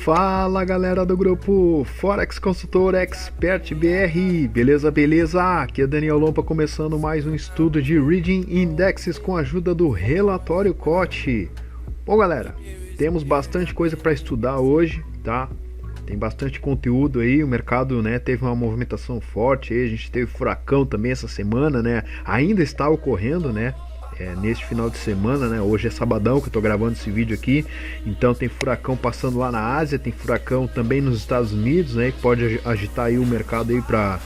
Fala galera do grupo Forex Consultor Expert BR, beleza? Aqui é Daniel Lompa começando mais um estudo de Reading Indexes com a ajuda do relatório COT. Bom galera, temos bastante coisa para estudar hoje, tá? Tem bastante conteúdo aí, o mercado, né, teve uma movimentação forte aí, a gente teve furacão também essa semana, né? Ainda está ocorrendo, né? Neste final de semana, né? Hoje é sabadão que eu tô gravando esse vídeo aqui, então tem furacão passando lá na Ásia, tem furacão também nos Estados Unidos, né? Que pode agitar aí o mercado aí para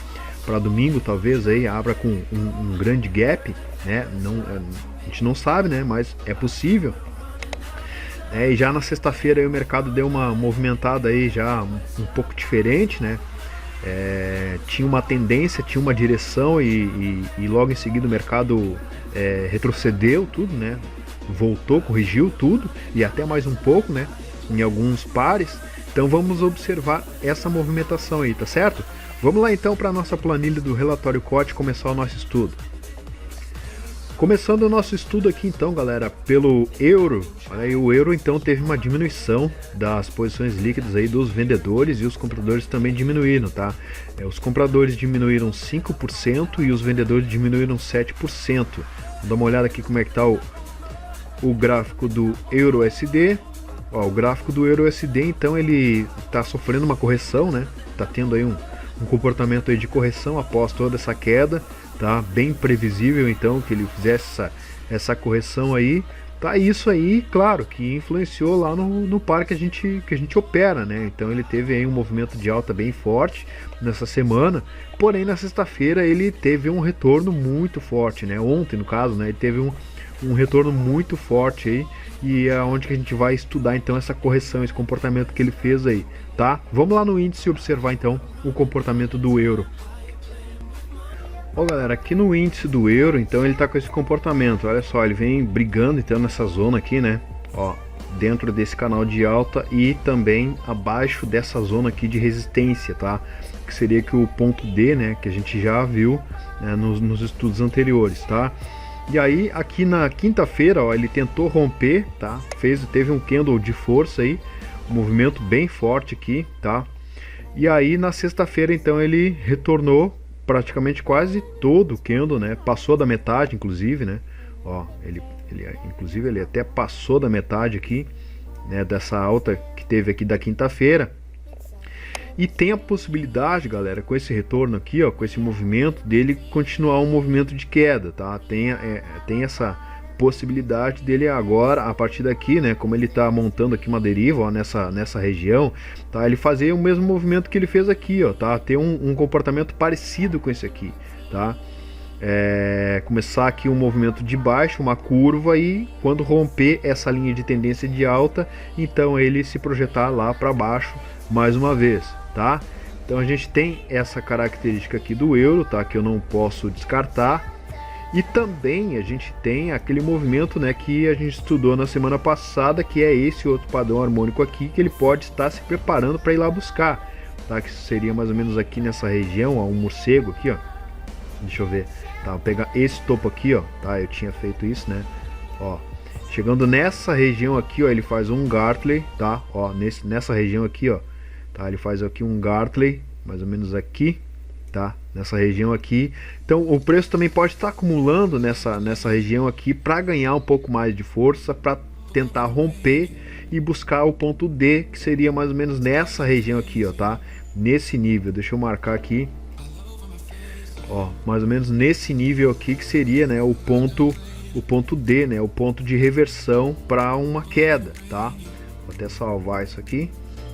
domingo, talvez aí abra com um grande gap, né? Não, a gente não sabe, né? Mas é possível. E já na sexta-feira aí o mercado deu uma movimentada aí já um pouco diferente, né? Tinha uma tendência, tinha uma direção e logo em seguida o mercado retrocedeu tudo, né? Voltou, corrigiu tudo e até mais um pouco, né? Em alguns pares. Então vamos observar essa movimentação aí, tá certo? Vamos lá então para a nossa planilha do relatório COT começar o nosso estudo. Começando o nosso estudo aqui então, galera, pelo euro. Olha aí, o euro então teve uma diminuição das posições líquidas aí dos vendedores e os compradores também diminuíram, tá? Os compradores diminuíram 5% e os vendedores diminuíram 7%. Vamos dar uma olhada aqui como é que tá o gráfico do euro USD. Ó, o gráfico do euro USD então ele está sofrendo uma correção, né? Tá tendo aí um comportamento aí de correção após toda essa queda. Tá bem previsível então que ele fizesse essa correção aí, tá? Isso aí, claro, que influenciou lá no par que a gente opera, né? Então ele teve aí um movimento de alta bem forte nessa semana, porém na sexta-feira ele teve um retorno muito forte, né? Ontem no caso, né? Ele teve um retorno muito forte aí e é onde que a gente vai estudar então essa correção, esse comportamento que ele fez aí, tá? Vamos lá no índice observar então o comportamento do euro. Ó galera, aqui no índice do euro, então ele tá com esse comportamento, olha só, ele vem brigando então nessa zona aqui, né, ó, dentro desse canal de alta e também abaixo dessa zona aqui de resistência, tá, que seria que o ponto D, né, que a gente já viu, né, nos estudos anteriores, tá. E aí aqui na quinta-feira, ó, ele tentou romper, tá, teve um candle de força aí, um movimento bem forte aqui, tá, e aí na sexta-feira então ele retornou praticamente quase todo o candle, né? Passou da metade, inclusive, né? Ó, inclusive ele até passou da metade aqui, né? Dessa alta que teve aqui da quinta-feira. E tem a possibilidade, galera, com esse retorno aqui, ó, com esse movimento dele continuar um movimento de queda, tá? Tem essa possibilidade dele agora, a partir daqui, né, como ele tá montando aqui uma deriva, ó, nessa região, tá, ele fazer o mesmo movimento que ele fez aqui, ó, tá, ter um comportamento parecido com esse aqui, tá, começar aqui um movimento de baixo, uma curva, e quando romper essa linha de tendência de alta, então ele se projetar lá para baixo mais uma vez, tá. Então a gente tem essa característica aqui do euro, tá, que eu não posso descartar. E também a gente tem aquele movimento, né, que a gente estudou na semana passada, que é esse outro padrão harmônico aqui, que ele pode estar se preparando para ir lá buscar, tá? Que seria mais ou menos aqui nessa região, ó, um morcego aqui, ó. Deixa eu ver, tá? Vou pegar esse topo aqui, ó, tá? Eu tinha feito isso, né? Ó, chegando nessa região aqui, ó, ele faz um Gartley, tá? Ó, nessa região aqui, ó, tá? Ele faz aqui um Gartley, mais ou menos aqui, tá? Nessa região aqui, então o preço também pode estar acumulando nessa região aqui para ganhar um pouco mais de força, para tentar romper e buscar o ponto D, que seria mais ou menos nessa região aqui, ó, tá? Nesse nível, deixa eu marcar aqui, ó, mais ou menos nesse nível aqui, que seria, né, o ponto D, né, o ponto de reversão para uma queda, tá? Vou até salvar isso aqui,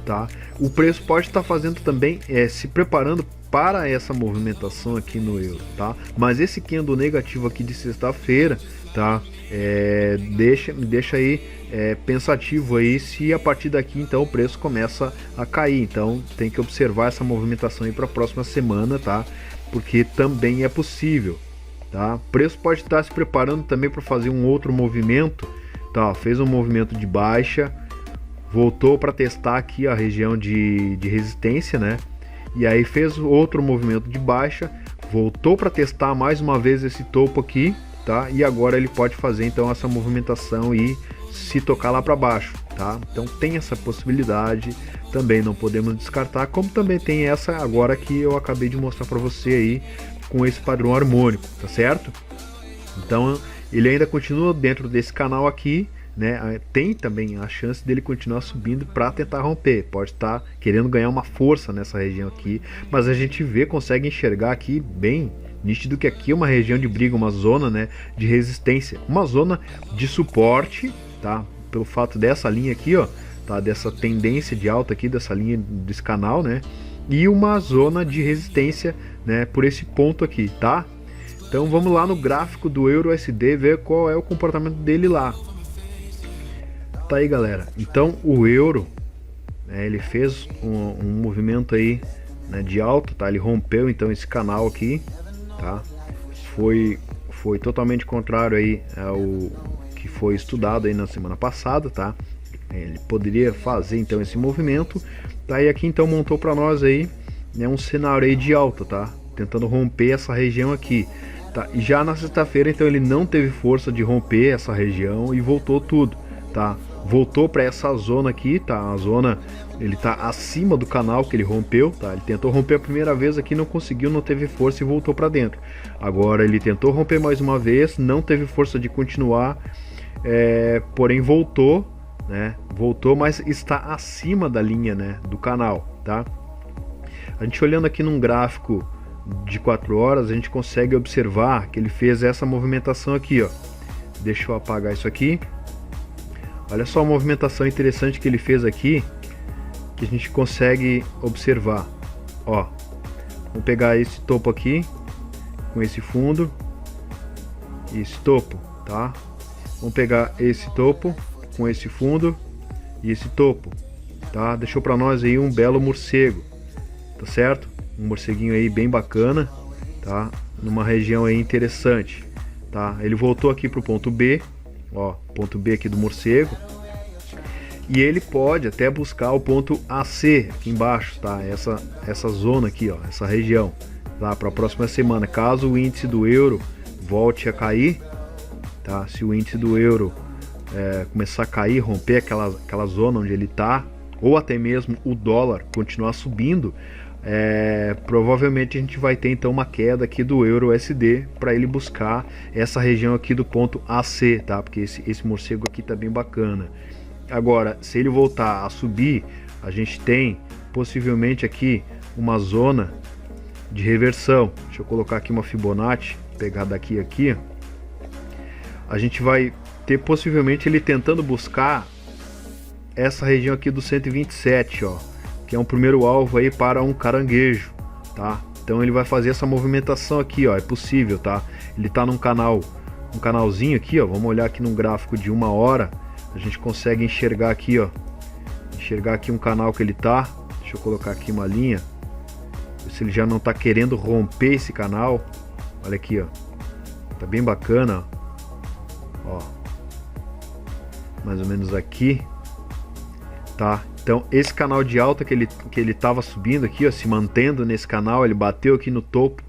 tá? O preço pode estar fazendo também, se preparando para essa movimentação aqui no euro, tá? Mas esse candle negativo aqui de sexta-feira, tá? Me deixa aí pensativo aí se a partir daqui então o preço começa a cair. Então tem que observar essa movimentação aí para a próxima semana, tá? Porque também é possível, tá? O preço pode estar se preparando também para fazer um outro movimento, tá? Fez um movimento de baixa, voltou para testar aqui a região de resistência, né? E aí fez outro movimento de baixa, voltou para testar mais uma vez esse topo aqui, tá? E agora ele pode fazer então essa movimentação e se tocar lá para baixo, tá? Então tem essa possibilidade, também não podemos descartar, como também tem essa agora que eu acabei de mostrar para você aí com esse padrão harmônico, tá certo? Então ele ainda continua dentro desse canal aqui, né? Tem também a chance dele continuar subindo para tentar romper, pode estar querendo ganhar uma força nessa região aqui, mas a gente consegue enxergar aqui bem nítido que aqui é uma região de briga, uma zona, né, de resistência, uma zona de suporte, tá? Pelo fato dessa linha aqui, ó, tá? Dessa tendência de alta aqui, dessa linha desse canal, né? E uma zona de resistência, né, por esse ponto aqui, tá? Então vamos lá no gráfico do EURUSD ver qual é o comportamento dele lá. Tá aí, galera. Então o euro, né, ele fez um movimento aí, né, de alta, tá? Ele rompeu então esse canal aqui, tá? Foi totalmente contrário aí ao que foi estudado aí na semana passada, tá? Ele poderia fazer então esse movimento, tá? E aqui então montou para nós aí, né, um cenário aí de alta, tá? Tentando romper essa região aqui, tá? E já na sexta-feira então ele não teve força de romper essa região e voltou tudo, tá? Voltou para essa zona aqui, tá? A zona, ele tá acima do canal que ele rompeu, tá? Ele tentou romper a primeira vez aqui, não conseguiu, não teve força e voltou para dentro. Agora ele tentou romper mais uma vez, não teve força de continuar, porém voltou, né? Voltou, mas está acima da linha, né, do canal, tá? A gente olhando aqui num gráfico de 4 horas, a gente consegue observar que ele fez essa movimentação aqui, ó. Deixa eu apagar isso aqui. Olha só a movimentação interessante que ele fez aqui, que a gente consegue observar. Ó, vamos pegar esse topo aqui, com esse fundo, e esse topo, tá? Vamos pegar esse topo, com esse fundo, e esse topo, tá? Deixou para nós aí um belo morcego, tá certo? Um morceguinho aí bem bacana, tá? Numa região aí interessante, tá? Ele voltou aqui pro ponto B, ó, ponto B aqui do morcego, e ele pode até buscar o ponto AC aqui embaixo, tá? Essa zona aqui, ó, essa região, tá? Para a próxima semana, caso o índice do euro volte a cair, tá? Se o índice do euro começar a cair, romper aquela zona onde ele tá, ou até mesmo o dólar continuar subindo, provavelmente a gente vai ter então uma queda aqui do EURUSD para ele buscar essa região aqui do ponto AC, tá? Porque esse morcego aqui tá bem bacana. Agora, se ele voltar a subir, a gente tem possivelmente aqui uma zona de reversão. Deixa eu colocar aqui uma Fibonacci, pegar daqui aqui. A gente vai ter possivelmente ele tentando buscar essa região aqui do 127, ó, que é um primeiro alvo aí para um caranguejo, tá? Então ele vai fazer essa movimentação aqui, ó, é possível, tá? Ele tá num canalzinho aqui, ó, vamos olhar aqui num gráfico de 1 hora, a gente consegue enxergar aqui, ó, enxergar aqui um canal que ele tá. Deixa eu colocar aqui uma linha, se ele já não tá querendo romper esse canal. Olha aqui, ó, tá bem bacana, ó, mais ou menos aqui, tá? Então esse canal de alta que ele tava subindo aqui, ó, se mantendo nesse canal, ele bateu aqui no topo,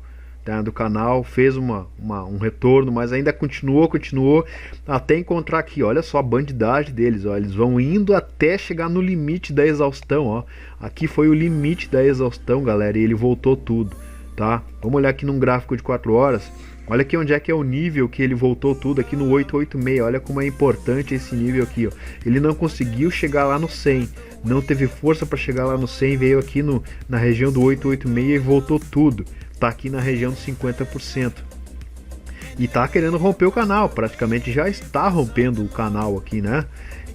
tá, do canal, fez um retorno, mas ainda continuou até encontrar aqui. Olha só a bandidagem deles, ó, eles vão indo até chegar no limite da exaustão, ó. Aqui foi o limite da exaustão, galera, e ele voltou tudo, tá? Vamos olhar aqui num gráfico de 4 horas. Olha aqui onde é que é o nível que ele voltou tudo, aqui no 886. Olha como é importante esse nível aqui, ó. Ele não conseguiu chegar lá no 100, não teve força para chegar lá no 100, veio aqui na região do 886 e voltou tudo. Tá aqui na região dos 50%. E tá querendo romper o canal, praticamente já está rompendo o canal aqui, né?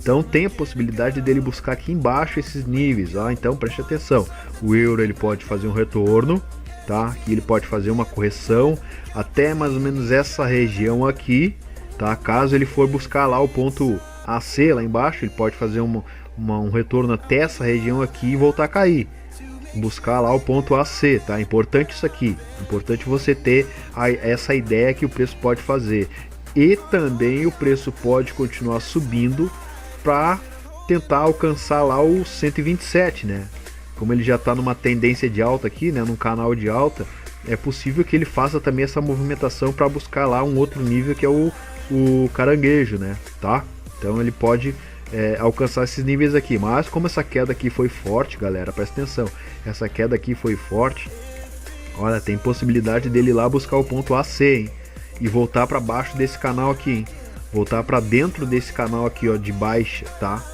Então tem a possibilidade dele buscar aqui embaixo esses níveis, ó. Então preste atenção. O euro ele pode fazer um retorno, tá? Aqui ele pode fazer uma correção até mais ou menos essa região aqui, tá? Caso ele for buscar lá o ponto AC lá embaixo, ele pode fazer um retorno até essa região aqui e voltar a cair, buscar lá o ponto AC, tá? Importante isso aqui, importante você ter essa ideia que o preço pode fazer, e também o preço pode continuar subindo para tentar alcançar lá o 127, né? Como ele já está numa tendência de alta aqui, né, num canal de alta, é possível que ele faça também essa movimentação para buscar lá um outro nível que é o caranguejo, né, tá? Então ele pode alcançar esses níveis aqui. Mas como essa queda aqui foi forte, galera, presta atenção, essa queda aqui foi forte, olha, tem possibilidade dele ir lá buscar o ponto AC, hein? E voltar para baixo desse canal aqui, hein? Voltar para dentro desse canal aqui, ó, de baixa, tá?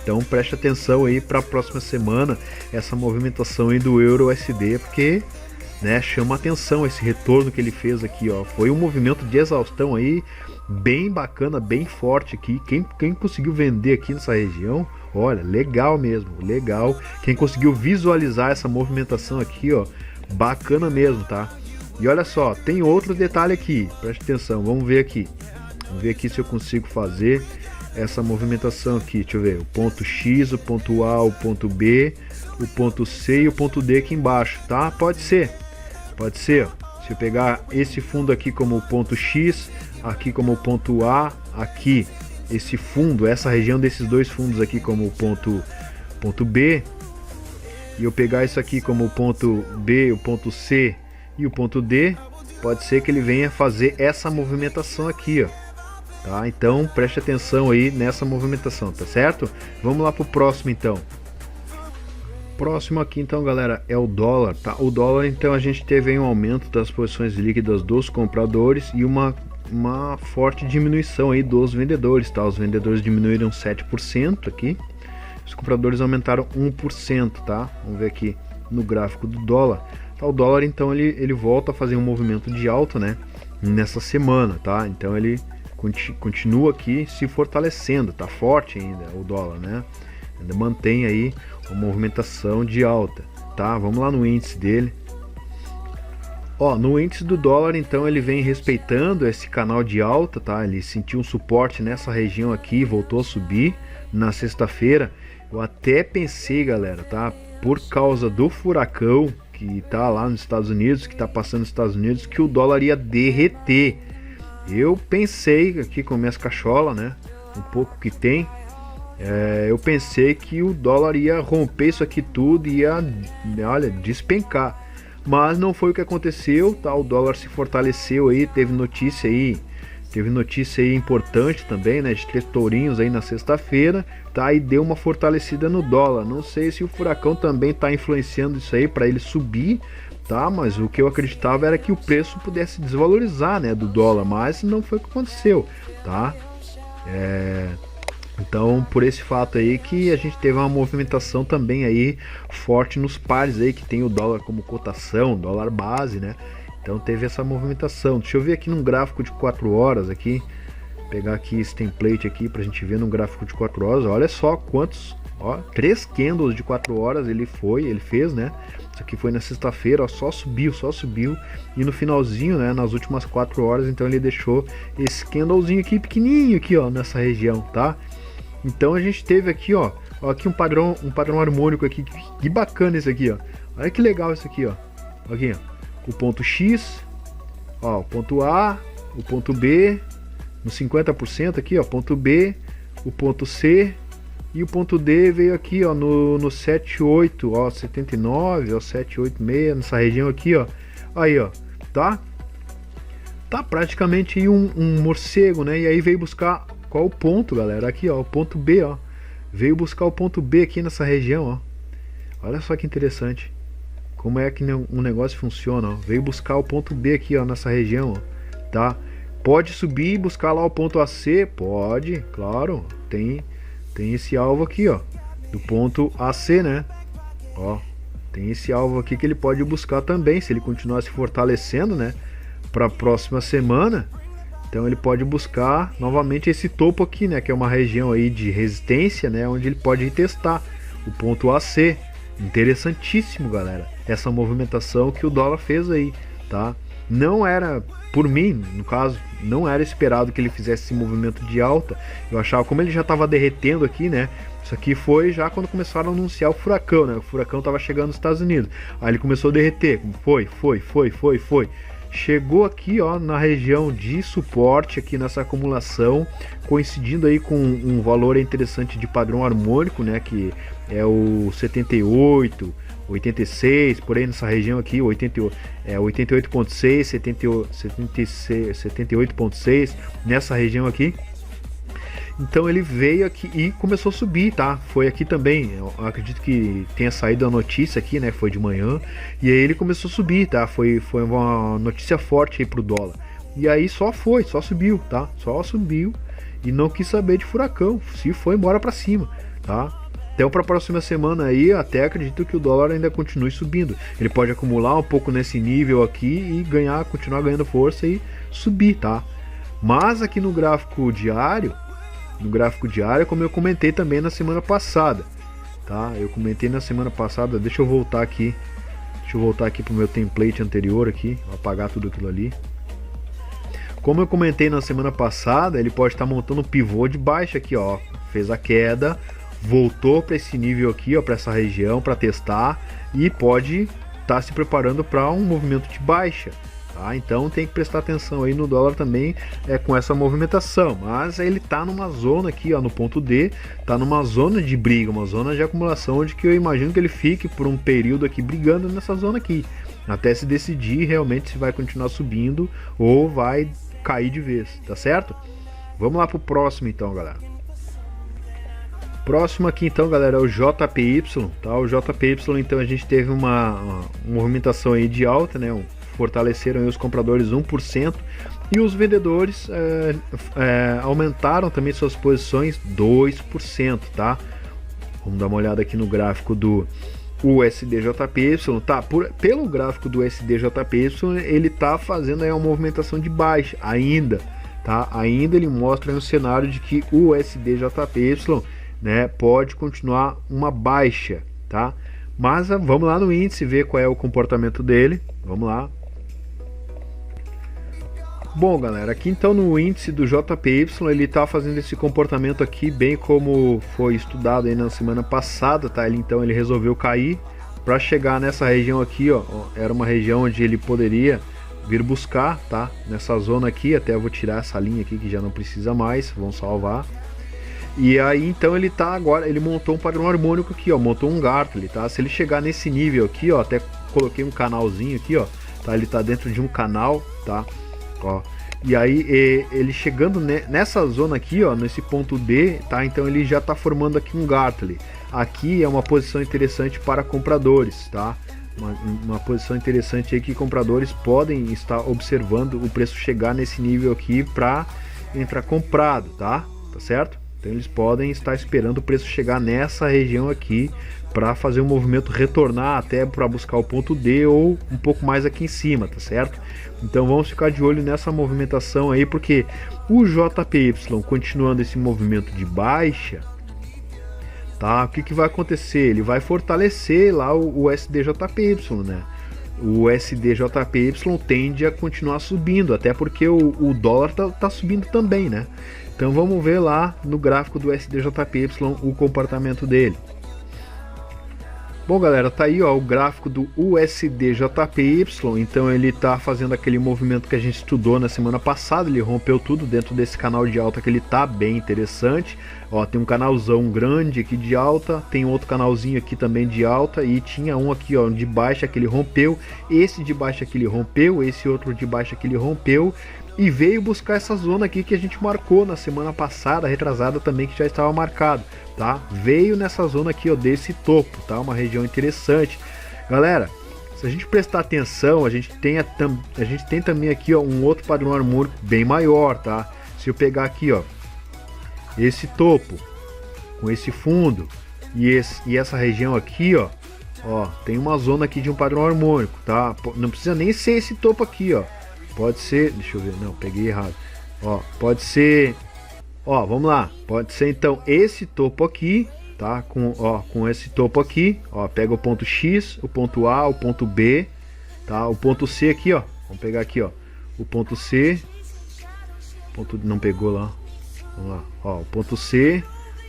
Então preste atenção aí para a próxima semana essa movimentação aí do Euro USD, porque, né, chama atenção esse retorno que ele fez aqui, ó. Foi um movimento de exaustão aí bem bacana, bem forte aqui. Quem conseguiu vender aqui nessa região, olha, legal mesmo, legal. Quem conseguiu visualizar essa movimentação aqui, ó, bacana mesmo, tá? E olha só, tem outro detalhe aqui, preste atenção, vamos ver aqui se eu consigo fazer essa movimentação aqui. Deixa eu ver, o ponto X, o ponto A, o ponto B, o ponto C e o ponto D aqui embaixo, tá? Pode ser, ó. Se eu pegar esse fundo aqui como o ponto X, aqui como o ponto A, aqui esse fundo, essa região desses dois fundos aqui como o ponto B, e eu pegar isso aqui como o ponto B, o ponto C e o ponto D, pode ser que ele venha fazer essa movimentação aqui, ó, tá? Então preste atenção aí nessa movimentação, tá certo? Vamos lá pro próximo então. Próximo aqui então, galera, é o dólar, tá? O dólar, então, a gente teve aí um aumento das posições líquidas dos compradores e uma forte diminuição aí dos vendedores, tá? Os vendedores diminuíram 7% aqui, os compradores aumentaram 1%, tá? Vamos ver aqui no gráfico do dólar. Tá, o dólar, então, ele volta a fazer um movimento de alta, né, nessa semana, tá? Então ele continua aqui se fortalecendo, tá forte ainda o dólar, né? Ainda mantém aí uma movimentação de alta, tá? Vamos lá no índice dele. Ó, no índice do dólar, então, ele vem respeitando esse canal de alta, tá? Ele sentiu um suporte nessa região aqui, voltou a subir na sexta-feira. Eu até pensei, galera, tá? Por causa do furacão que tá lá nos Estados Unidos, que tá passando nos Estados Unidos, que o dólar ia derreter. Eu pensei aqui com minhas cacholas, né? Um pouco que tem. Eu pensei que o dólar ia romper isso aqui tudo e ia, olha, despencar. Mas não foi o que aconteceu, tá? O dólar se fortaleceu aí, teve notícia aí importante também, né? De ter tourinhos aí na sexta-feira, tá? E deu uma fortalecida no dólar. Não sei se o furacão também tá influenciando isso aí para ele subir, tá? Mas o que eu acreditava era que o preço pudesse desvalorizar, né, do dólar, mas não foi o que aconteceu, tá? Então, por esse fato aí que a gente teve uma movimentação também aí forte nos pares aí que tem o dólar como cotação, dólar base, né? Então teve essa movimentação. Deixa eu ver aqui num gráfico de 4 horas aqui, pegar aqui esse template aqui pra gente ver num gráfico de 4 horas. Olha só quantos, ó, 3 candles de 4 horas ele fez, né? Isso aqui foi na sexta-feira, ó, só subiu e no finalzinho, né, nas últimas 4 horas, então ele deixou esse candlezinho aqui pequenininho aqui, ó, nessa região, tá? Então a gente teve aqui, ó, aqui um padrão harmônico aqui, que bacana esse aqui, ó. Olha que legal isso aqui, ó. Aqui, ó. O ponto X, ó, o ponto A, o ponto B, no 50% aqui, ó, ponto B, o ponto C e o ponto D veio aqui, ó, no 78, ó, 79, ó, 786, nessa região aqui, ó. Aí, ó, tá? Tá praticamente aí um morcego, né? E aí veio buscar qual o ponto, galera? Aqui, ó, o ponto B, ó. Veio buscar o ponto B aqui nessa região, ó. Olha só que interessante. Como é que um negócio funciona, ó. Veio buscar o ponto B aqui, ó, nessa região, ó, tá? Pode subir e buscar lá o ponto AC? Pode, claro. Tem esse alvo aqui, ó, do ponto AC, né? Ó, tem esse alvo aqui que ele pode buscar também, se ele continuar se fortalecendo, né, para a próxima semana. Então ele pode buscar novamente esse topo aqui, né, que é uma região aí de resistência, né, onde ele pode testar o ponto AC. Interessantíssimo, galera, essa movimentação que o dólar fez aí, tá? Não era, por mim, no caso, não era esperado que ele fizesse esse movimento de alta. Eu achava, como ele já estava derretendo aqui, né? Isso aqui foi já quando começaram a anunciar o furacão, né? O furacão estava chegando nos Estados Unidos. Aí ele começou a derreter. Foi. Chegou aqui, ó, na região de suporte, aqui nessa acumulação, coincidindo aí com um valor interessante de padrão harmônico, né? Que é o 78, 86, por aí nessa região aqui, 88.6, 78.6, nessa região aqui. Então ele veio aqui e começou a subir, tá? Foi aqui também, eu acredito que tenha saído a notícia aqui, né? Foi de manhã. E aí ele começou a subir, tá? Foi uma notícia forte aí pro dólar. E aí só subiu, tá? Só subiu e não quis saber de furacão. Se foi embora pra cima, tá? Então para a próxima semana aí, até acredito que o dólar ainda continue subindo. Ele pode acumular um pouco nesse nível aqui e continuar ganhando força e subir, tá? Mas aqui no gráfico diário, como eu comentei também na semana passada, tá? Eu comentei na semana passada, deixa eu voltar aqui pro meu template anterior aqui, vou apagar tudo aquilo ali. Como eu comentei na semana passada, ele pode estar montando um pivô de baixa aqui, ó. Fez a queda, voltou para esse nível aqui, ó, para essa região, para testar e pode estar se preparando para um movimento de baixa. Tá? Então tem que prestar atenção aí no dólar também com essa movimentação, mas ele tá numa zona aqui, ó, no ponto D, tá numa zona de briga, uma zona de acumulação, onde que eu imagino que ele fique por um período aqui brigando nessa zona aqui, até se decidir realmente se vai continuar subindo ou vai cair de vez, tá certo? Vamos lá pro próximo então, galera. Próximo aqui então, galera, é o JPY, tá? O JPY então a gente teve uma movimentação aí de alta, né? Fortaleceram aí os compradores 1% e os vendedores aumentaram também suas posições 2%, tá? Vamos dar uma olhada aqui no gráfico do USDJPY, tá? Pelo gráfico do USDJPY, ele tá fazendo aí uma movimentação de baixa ainda, tá? Ainda ele mostra aí um cenário de que o USDJPY, né, pode continuar uma baixa, tá? Mas vamos lá no índice ver qual é o comportamento dele. Vamos lá. Bom, galera, aqui então no índice do JPY ele tá fazendo esse comportamento aqui bem como foi estudado aí na semana passada, tá? Ele resolveu cair para chegar nessa região aqui, ó. Era uma região onde ele poderia vir buscar, tá? Nessa zona aqui, até eu vou tirar essa linha aqui que já não precisa mais, vamos salvar. E aí então ele tá agora, ele montou um padrão harmônico aqui, ó, montou um Gartley, tá? Se ele chegar nesse nível aqui, ó, até coloquei um canalzinho aqui, ó, tá? Ele tá dentro de um canal, tá? Ó, e aí ele chegando nessa zona aqui, ó, nesse ponto D, tá? Então ele já tá formando aqui um Gartley. Aqui é uma posição interessante para compradores, tá? Uma posição interessante aí que compradores podem estar observando o preço chegar nesse nível aqui para entrar comprado, tá? Tá certo? Então eles podem estar esperando o preço chegar nessa região aqui para fazer um movimento retornar até para buscar o ponto D ou um pouco mais aqui em cima, tá certo? Então vamos ficar de olho nessa movimentação aí, porque o JPY continuando esse movimento de baixa, tá? O que vai acontecer? Ele vai fortalecer lá o SDJPY, né? O SDJPY tende a continuar subindo, até porque o dólar tá subindo também, né? Então vamos ver lá no gráfico do SDJPY o comportamento dele. Bom, galera, tá aí, ó, o gráfico do USDJPY. Então ele tá fazendo aquele movimento que a gente estudou na semana passada. Ele rompeu tudo dentro desse canal de alta que ele tá bem interessante. Ó, tem um canalzão grande aqui de alta, tem outro canalzinho aqui também de alta e tinha um aqui, ó, de baixa que ele rompeu. Esse de baixa que ele rompeu, esse outro de baixa que ele rompeu. E veio buscar essa zona aqui que a gente marcou na semana passada, retrasada também, que já estava marcado, tá? Veio nessa zona aqui, ó, desse topo, tá? Uma região interessante. Galera, se a gente prestar atenção, a gente tem também aqui, ó, um outro padrão harmônico bem maior, tá? Se eu pegar aqui, ó, esse topo com esse fundo e essa região aqui, ó, tem uma zona aqui de um padrão harmônico, tá? Não precisa nem ser esse topo aqui, ó. Pode ser, deixa eu ver, não, peguei errado. Ó, pode ser, ó, vamos lá. Pode ser então esse topo aqui, tá? Com esse topo aqui, ó, pega o ponto X, o ponto A, o ponto B, tá? O ponto C aqui, ó. Vamos pegar aqui, ó, o ponto C. Não pegou lá. Vamos lá. Ó, o ponto C,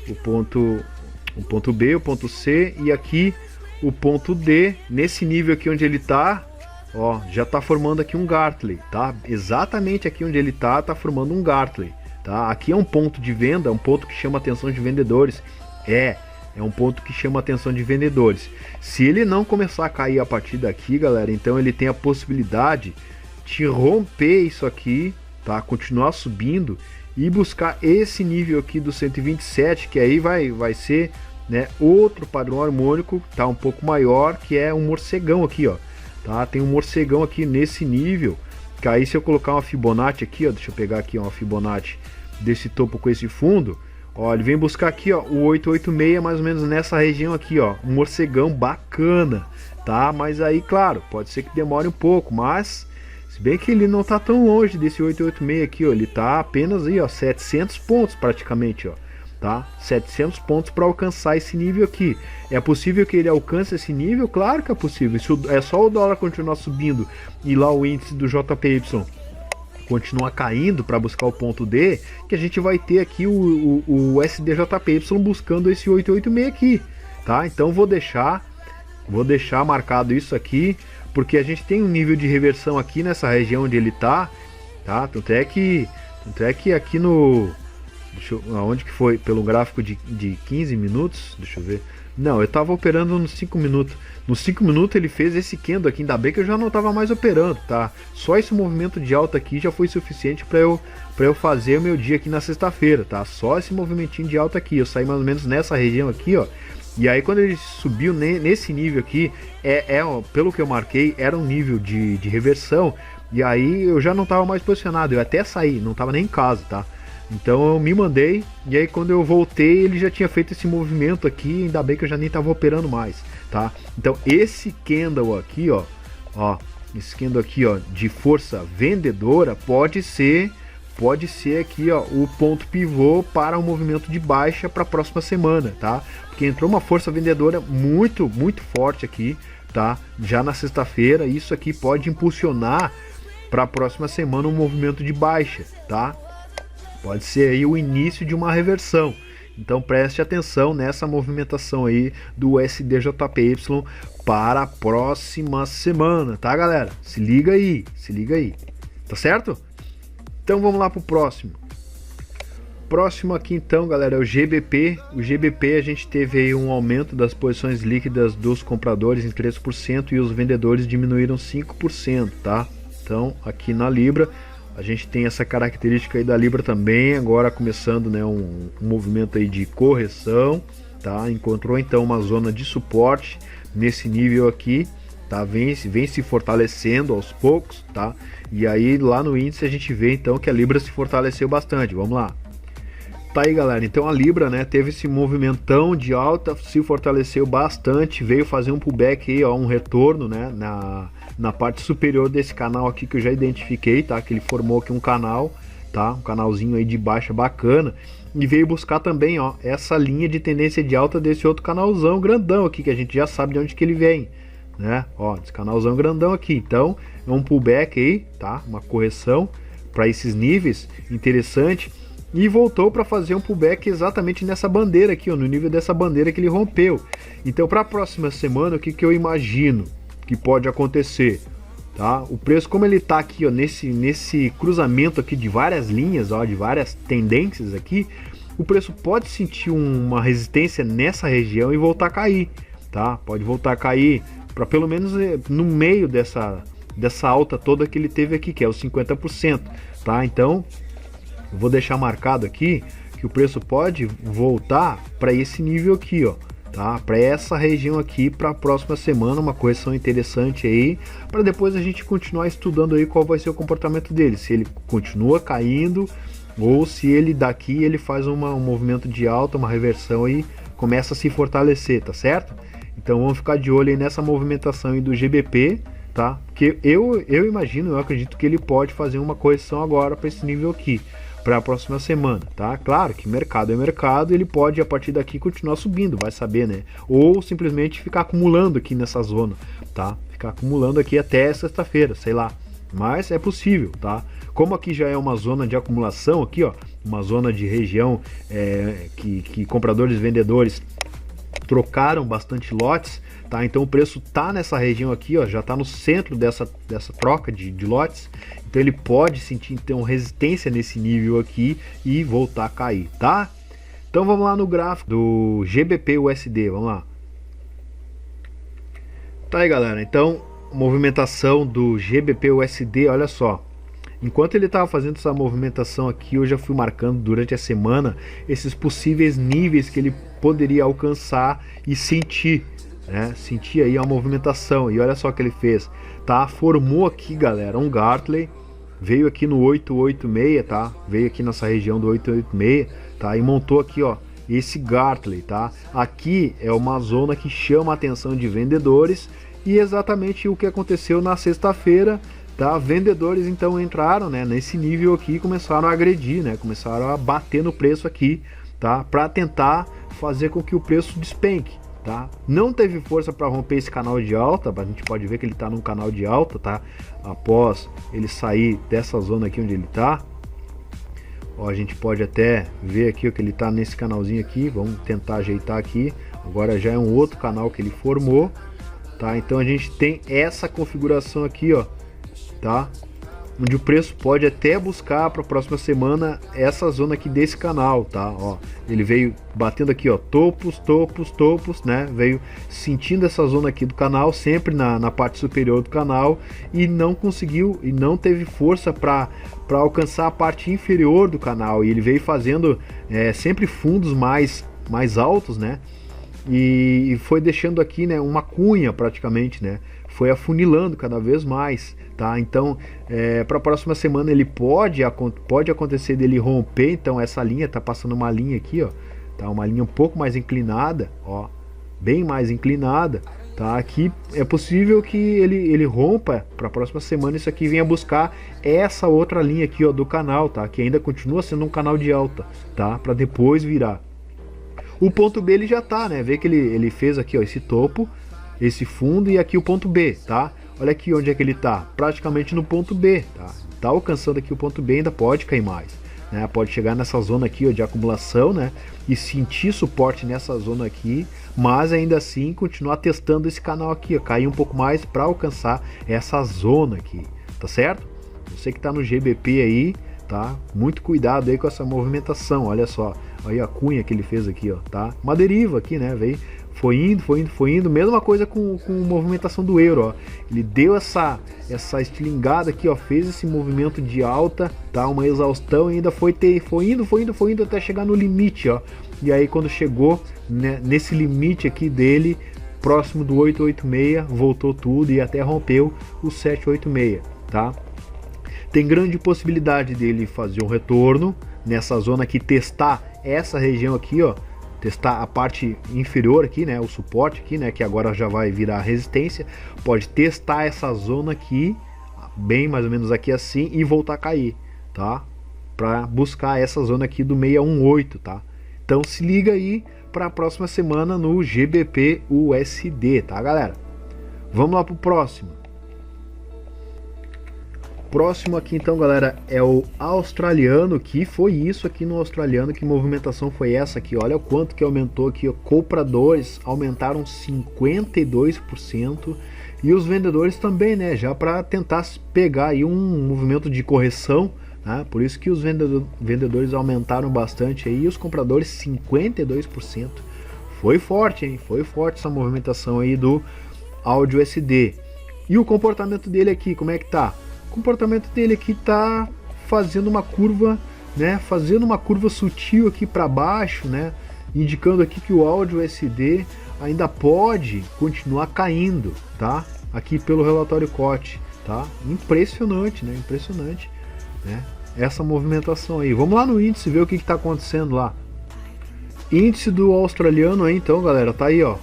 o ponto B, o ponto C e aqui o ponto D, nesse nível aqui onde ele tá. Ó, já tá formando aqui um Gartley, tá? Exatamente aqui onde ele tá formando um Gartley, tá? Aqui é um ponto de venda, um ponto que chama a atenção de vendedores. É um ponto que chama a atenção de vendedores. Se ele não começar a cair a partir daqui, galera, então ele tem a possibilidade de romper isso aqui, tá? Continuar subindo e buscar esse nível aqui do 127, que aí vai ser, né, outro padrão harmônico, tá, um pouco maior, que é um morcegão aqui, ó, tá? Tem um morcegão aqui nesse nível, que aí se eu colocar uma Fibonacci aqui, ó, deixa eu pegar aqui ó, uma Fibonacci desse topo com esse fundo, ó, ele vem buscar aqui, ó, o 886 mais ou menos nessa região aqui, ó, um morcegão bacana, tá? Mas aí, claro, pode ser que demore um pouco, mas se bem que ele não tá tão longe desse 886 aqui, ó, ele tá apenas aí, ó, 700 pontos praticamente, ó, tá? 700 pontos para alcançar esse nível aqui. É possível que ele alcance esse nível? Claro que é possível. Isso é só o dólar continuar subindo e lá o índice do JPY continuar caindo para buscar o ponto D, que a gente vai ter aqui o SDJPY buscando esse 886 aqui, tá? Então vou deixar marcado isso aqui, porque a gente tem um nível de reversão aqui nessa região onde ele tá? Tanto é que aqui no... aonde que foi? Pelo gráfico de 15 minutos? Deixa eu ver. Não, eu tava operando nos 5 minutos. Nos 5 minutos ele fez esse candle aqui, ainda bem que eu já não tava mais operando, tá? Só esse movimento de alta aqui já foi suficiente para eu fazer o meu dia aqui na sexta-feira, tá? Só esse movimentinho de alta aqui, eu saí mais ou menos nessa região aqui, ó. E aí quando ele subiu nesse nível aqui, pelo que eu marquei, era um nível de reversão. E aí eu já não tava mais posicionado, eu até saí, não tava nem em casa, tá? Então eu me mandei, e aí quando eu voltei ele já tinha feito esse movimento aqui, ainda bem que eu já nem estava operando mais, tá? Então esse candle aqui, ó, esse candle aqui, ó, de força vendedora pode ser aqui, ó, o ponto pivô para um movimento de baixa para a próxima semana, tá? Porque entrou uma força vendedora muito forte aqui, tá? Já na sexta-feira, isso aqui pode impulsionar para a próxima semana um movimento de baixa, tá? Pode ser aí o início de uma reversão. Então preste atenção nessa movimentação aí do SDJPY para a próxima semana, tá, galera? Se liga aí, tá certo? Então vamos lá pro próximo. Próximo aqui então, galera, é o GBP. O GBP a gente teve aí um aumento das posições líquidas dos compradores em 3% e os vendedores diminuíram 5%, tá? Então aqui na Libra a gente tem essa característica aí da Libra também, agora começando, né, um movimento aí de correção, tá? Encontrou então uma zona de suporte nesse nível aqui, tá? Vem se fortalecendo aos poucos, tá? E aí lá no índice a gente vê então que a Libra se fortaleceu bastante. Vamos lá. Tá aí, galera, então a Libra, né, teve esse movimentão de alta, se fortaleceu bastante, veio fazer um pullback aí, ó, um retorno, né, na parte superior desse canal aqui que eu já identifiquei, tá, que ele formou aqui um canal, tá, um canalzinho aí de baixa bacana, e veio buscar também, ó, essa linha de tendência de alta desse outro canalzão grandão aqui, que a gente já sabe de onde que ele vem, né, ó, esse canalzão grandão aqui. Então é um pullback aí, tá, uma correção para esses níveis, interessante. E voltou para fazer um pullback exatamente nessa bandeira aqui, ó, no nível dessa bandeira que ele rompeu. Então para a próxima semana, o que eu imagino que pode acontecer, tá? O preço, como ele tá aqui, ó, nesse cruzamento aqui de várias linhas, ó, de várias tendências aqui, o preço pode sentir uma resistência nessa região e voltar a cair, tá? Pode voltar a cair para pelo menos no meio dessa alta toda que ele teve aqui, que é os 50%, tá? Então vou deixar marcado aqui que o preço pode voltar para esse nível aqui, ó, tá? Para essa região aqui para a próxima semana, uma correção interessante aí, para depois a gente continuar estudando aí qual vai ser o comportamento dele, se ele continua caindo ou se ele daqui ele faz um movimento de alta, uma reversão e começa a se fortalecer, tá certo? Então vamos ficar de olho aí nessa movimentação aí do GBP, tá? Porque eu imagino, eu acredito que ele pode fazer uma correção agora para esse nível aqui, para a próxima semana, tá? Claro que mercado é mercado, ele pode a partir daqui continuar subindo, vai saber, né? Ou simplesmente ficar acumulando aqui nessa zona, tá? Ficar acumulando aqui até sexta-feira, sei lá. Mas é possível, tá? Como aqui já é uma zona de acumulação aqui, ó, uma zona de região que compradores e vendedores trocaram bastante lotes, tá? Então o preço tá nessa região aqui, ó, já tá no centro dessa troca de lotes. Então ele pode sentir então resistência nesse nível aqui e voltar a cair, tá? Então vamos lá no gráfico do GBP USD, vamos lá. Tá aí, galera, então movimentação do GBP USD, olha só. Enquanto ele estava fazendo essa movimentação aqui, eu já fui marcando durante a semana esses possíveis níveis que ele poderia alcançar e sentir, né? Sentir aí a movimentação. E olha só o que ele fez, tá? Formou aqui, galera, um Gartley, veio aqui no 886, tá? Veio aqui nessa região do 886, tá? E montou aqui, ó, esse Gartley, tá? Aqui é uma zona que chama a atenção de vendedores e exatamente o que aconteceu na sexta-feira, tá? Vendedores então entraram, né, nesse nível aqui e começaram a agredir, né? Começaram a bater no preço aqui, tá? Para tentar fazer com que o preço despenque, tá? Não teve força para romper esse canal de alta, a gente pode ver que ele está num canal de alta, tá? Após ele sair dessa zona aqui onde ele está, ó, a gente pode até ver aqui ó, que ele está nesse canalzinho aqui. Vamos tentar ajeitar aqui. Agora já é um outro canal que ele formou, tá? Então a gente tem essa configuração aqui, ó, tá? Onde o preço pode até buscar para a próxima semana essa zona aqui desse canal, tá? Ó, ele veio batendo aqui, ó, topos, topos, topos, né? Veio sentindo essa zona aqui do canal, sempre na parte superior do canal, e não conseguiu e não teve força para alcançar a parte inferior do canal. E ele veio fazendo sempre fundos mais altos, né? E foi deixando aqui, né, uma cunha praticamente, né? Foi afunilando cada vez mais, tá? Então, para a próxima semana ele pode acontecer dele romper. Então essa linha tá passando uma linha aqui, ó, tá? Uma linha um pouco mais inclinada, ó, bem mais inclinada, tá? Aqui é possível que ele rompa para a próxima semana. Isso aqui venha buscar essa outra linha aqui, ó, do canal, tá? Que ainda continua sendo um canal de alta, tá? Para depois virar. O ponto B ele já tá, né? Vê que ele fez aqui, ó, esse topo, esse fundo, e aqui o ponto B, tá? Olha aqui onde é que ele tá, praticamente no ponto B, tá? Tá alcançando aqui o ponto B, ainda pode cair mais, né? Pode chegar nessa zona aqui, ó, de acumulação, né? E sentir suporte nessa zona aqui, mas ainda assim continuar testando esse canal aqui, ó, cair um pouco mais para alcançar essa zona aqui, tá certo? Você que tá no GBP aí, tá? Muito cuidado aí com essa movimentação, olha só. Aí a cunha que ele fez aqui, ó, tá? Uma deriva aqui, né? Veio, foi indo. Mesma coisa com movimentação do euro, ó. Ele deu essa estilingada aqui, ó, fez esse movimento de alta, tá? Uma exaustão, e ainda foi indo até chegar no limite, ó. E aí quando chegou, né, nesse limite aqui dele, próximo do 886, voltou tudo e até rompeu o 786, tá? Tem grande possibilidade dele fazer um retorno nessa zona aqui, testar essa região aqui, ó, testar a parte inferior aqui, né, o suporte aqui, né, que agora já vai virar resistência. Pode testar essa zona aqui, bem mais ou menos aqui assim, e voltar a cair, tá? Para buscar essa zona aqui do 618, tá? Então se liga aí para a próxima semana no GBP USD, tá, galera? Vamos lá pro próximo. Próximo aqui então, galera, é o australiano. Que foi isso aqui no australiano? Que movimentação foi essa aqui? Olha o quanto que aumentou aqui, ó. Compradores aumentaram 52% e os vendedores também, né? Já para tentar pegar aí um movimento de correção, né? Por isso que os vendedores aumentaram bastante aí, e os compradores 52%. Foi forte, hein? Foi forte essa movimentação aí do AUD USD. E o comportamento dele aqui, como é que tá? O comportamento dele aqui tá fazendo uma curva, né? Fazendo uma curva sutil aqui para baixo, né? Indicando aqui que o AUD USD ainda pode continuar caindo, tá? Aqui pelo relatório COT, tá? Impressionante, né? Impressionante, né? Essa movimentação aí. Vamos lá no índice ver o que está acontecendo lá. Índice do australiano aí, então, galera, tá aí, ó.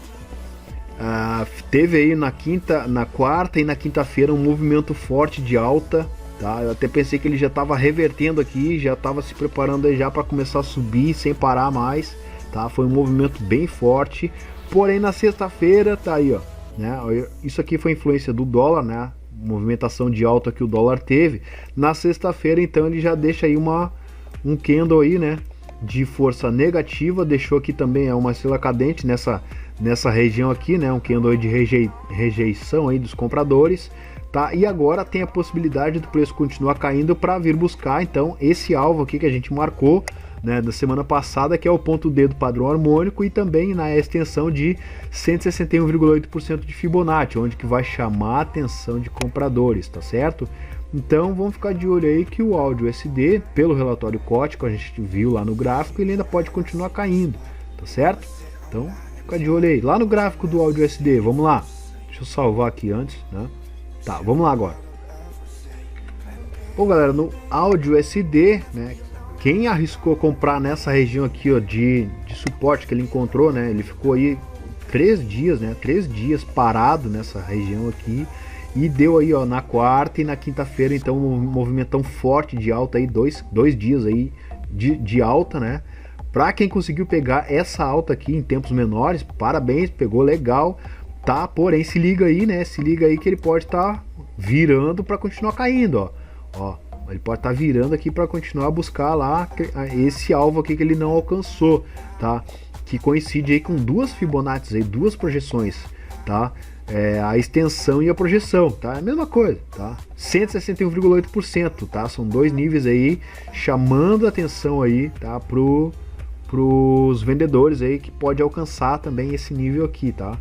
Teve aí na quarta e na quinta-feira um movimento forte de alta, tá? Eu até pensei que ele já estava revertendo aqui, já estava se preparando aí já para começar a subir sem parar mais, tá? Foi um movimento bem forte. Porém na sexta-feira tá aí, ó, né? Isso aqui foi influência do dólar, né? Movimentação de alta que o dólar teve. Na sexta-feira então ele já deixa aí um candle aí, né, de força negativa. Deixou aqui também uma estrela cadente nessa região aqui, né, um candle de rejeição aí dos compradores, tá? E agora tem a possibilidade do preço continuar caindo para vir buscar então esse alvo aqui que a gente marcou, né, da semana passada, que é o ponto D do padrão harmônico, e também na extensão de 161,8% de Fibonacci, onde que vai chamar a atenção de compradores, tá certo? Então vamos ficar de olho aí que o áudio USD, pelo relatório COT que a gente viu lá no gráfico, ele ainda pode continuar caindo, tá certo? Então fica de olho aí. Lá no gráfico do áudio USD, vamos lá. Deixa eu salvar aqui antes, né? Tá, vamos lá agora. Bom, galera, no áudio USD, né? Quem arriscou comprar nessa região aqui, ó, de suporte que ele encontrou, né? Ele ficou aí 3 dias, né? 3 dias parado nessa região aqui. E deu aí, ó, na quarta e na quinta-feira, então, um movimentão forte de alta aí, dois dias aí de alta, né? Pra quem conseguiu pegar essa alta aqui em tempos menores, parabéns, pegou legal, tá? Porém, se liga aí, né? Se liga aí que ele pode estar virando para continuar caindo, ó. Ó, ele pode estar virando aqui para continuar a buscar lá esse alvo aqui que ele não alcançou, tá? Que coincide aí com duas Fibonacci aí, duas projeções, tá? A extensão e a projeção, tá? É a mesma coisa, tá? 161,8%, tá? São dois níveis aí chamando a atenção aí, tá? Pros vendedores aí que pode alcançar também esse nível aqui, tá?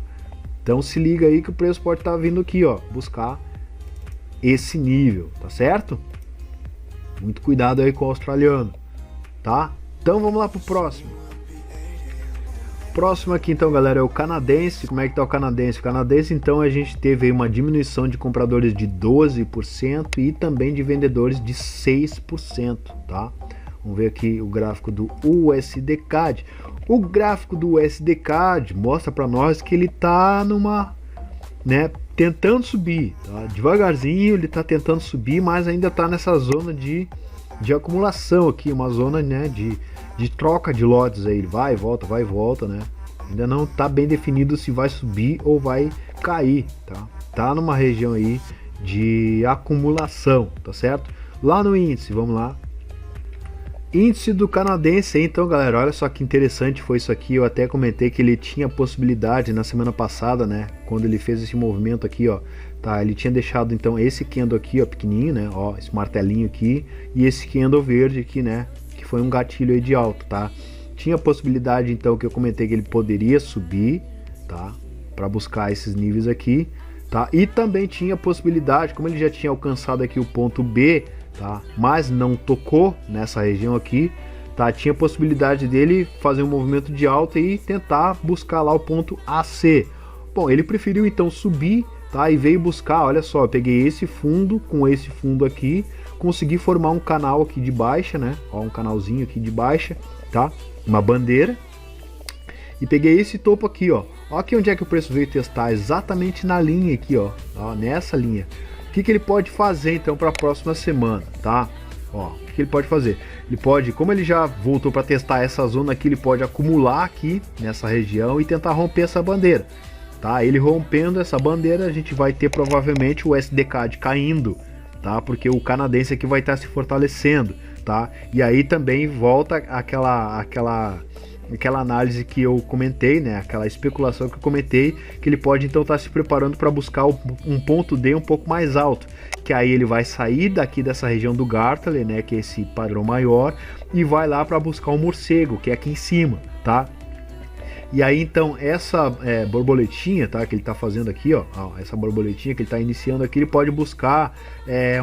Então se liga aí que o preço pode estar vindo aqui, ó, buscar esse nível, tá certo? Muito cuidado aí com o australiano, tá? Então vamos lá pro próximo. Próximo aqui então, galera, é o canadense. Como é que tá o canadense? O canadense, então, a gente teve aí uma diminuição de compradores de 12% e também de vendedores de 6%, tá? Vamos ver aqui o gráfico do USD-CAD. O gráfico do USD-CAD mostra para nós que ele tá numa, né, tentando subir, tá? Devagarzinho ele tá tentando subir, mas ainda tá nessa zona de acumulação aqui, uma zona, né, de troca de lotes aí, vai e volta, né? Ainda não tá bem definido se vai subir ou vai cair, tá? Tá numa região aí de acumulação, tá certo? Lá no índice, vamos lá. Índice do canadense, então, galera, olha só que interessante foi isso aqui. Eu até comentei que ele tinha possibilidade na semana passada, né? Quando ele fez esse movimento aqui, ó, tá? Ele tinha deixado então esse candle aqui, ó, pequenininho, né? Ó, esse martelinho aqui e esse candle verde aqui, né? Que foi um gatilho aí de alta, tá? Tinha possibilidade então que eu comentei que ele poderia subir, tá? Para buscar esses níveis aqui, tá? E também tinha possibilidade, como ele já tinha alcançado aqui o ponto B, tá? Mas não tocou nessa região aqui, tá? Tinha possibilidade dele fazer um movimento de alta e tentar buscar lá o ponto AC. Bom, ele preferiu então subir, tá? E veio buscar, olha só, eu peguei esse fundo com esse fundo aqui, consegui formar um canal aqui de baixa, né? Ó, um canalzinho aqui de baixa, tá? Uma bandeira. E peguei esse topo aqui, ó. Ó aqui onde é que o preço veio testar, exatamente na linha aqui, ó. Ó, nessa linha. O que ele pode fazer então para a próxima semana, tá? Ó, o que ele pode fazer? Ele pode, como ele já voltou para testar essa zona aqui, ele pode acumular aqui nessa região e tentar romper essa bandeira, tá? Ele rompendo essa bandeira, a gente vai ter provavelmente o USD-CAD caindo, tá? Porque o canadense aqui vai estar se fortalecendo, tá? E aí também volta aquela análise que eu comentei, né? Aquela especulação que eu comentei, que ele pode então estar se preparando para buscar um ponto D um pouco mais alto, que aí ele vai sair daqui dessa região do Gartley, né? Que é esse padrão maior, e vai lá para buscar um morcego, que é aqui em cima, tá? E aí então essa borboletinha, tá, que ele está fazendo aqui, ó, essa borboletinha que ele está iniciando aqui, ele pode buscar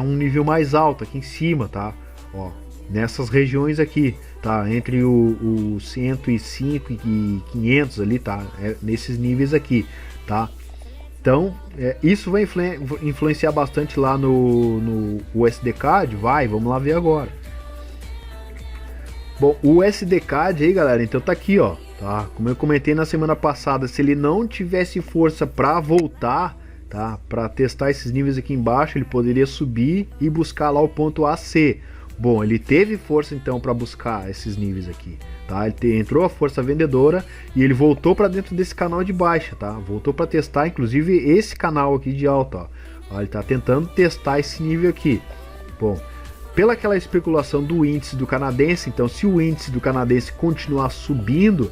um nível mais alto aqui em cima, tá? Ó, nessas regiões aqui, tá? Entre o 105 e 500 ali, tá? Nesses níveis aqui, tá? Então isso vai influenciar bastante lá no USD-CAD, vamos lá ver agora. Bom, o USD-CAD aí, galera, então tá aqui, ó. Tá? Como eu comentei na semana passada, se ele não tivesse força para voltar, tá? Para testar esses níveis aqui embaixo, ele poderia subir e buscar lá o ponto AC. Bom, ele teve força então para buscar esses níveis aqui, tá? Ele entrou a força vendedora e ele voltou para dentro desse canal de baixa, tá? Voltou para testar, inclusive esse canal aqui de alta, ó. Ele está tentando testar esse nível aqui. Bom, pela aquela especulação do índice do canadense, então se o índice do canadense continuar subindo,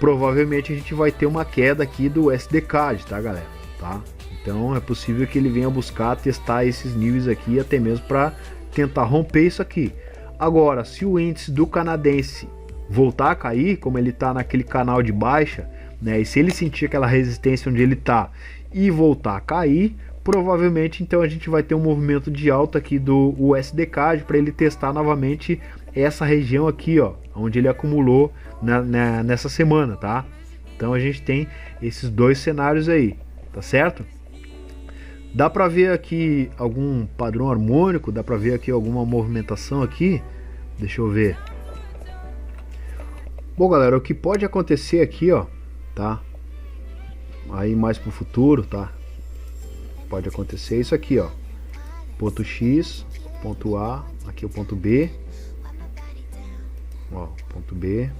provavelmente a gente vai ter uma queda aqui do USD-CAD, tá, galera? Tá? Então é possível que ele venha buscar testar esses níveis aqui, até mesmo para tentar romper isso aqui. Agora, se o índice do canadense voltar a cair, como ele está naquele canal de baixa, né, e se ele sentir aquela resistência onde ele está e voltar a cair, provavelmente então a gente vai ter um movimento de alta aqui do USD-CAD para ele testar novamente essa região aqui, ó, onde ele acumulou nessa semana, tá? Então a gente tem esses dois cenários aí, tá certo? Dá para ver aqui algum padrão harmônico, dá para ver aqui alguma movimentação aqui. Deixa eu ver. Bom, galera, o que pode acontecer aqui, ó, tá? Aí mais pro futuro, tá? Pode acontecer isso aqui, ó. Ponto X, ponto A, aqui o ponto B. Ó, ponto B.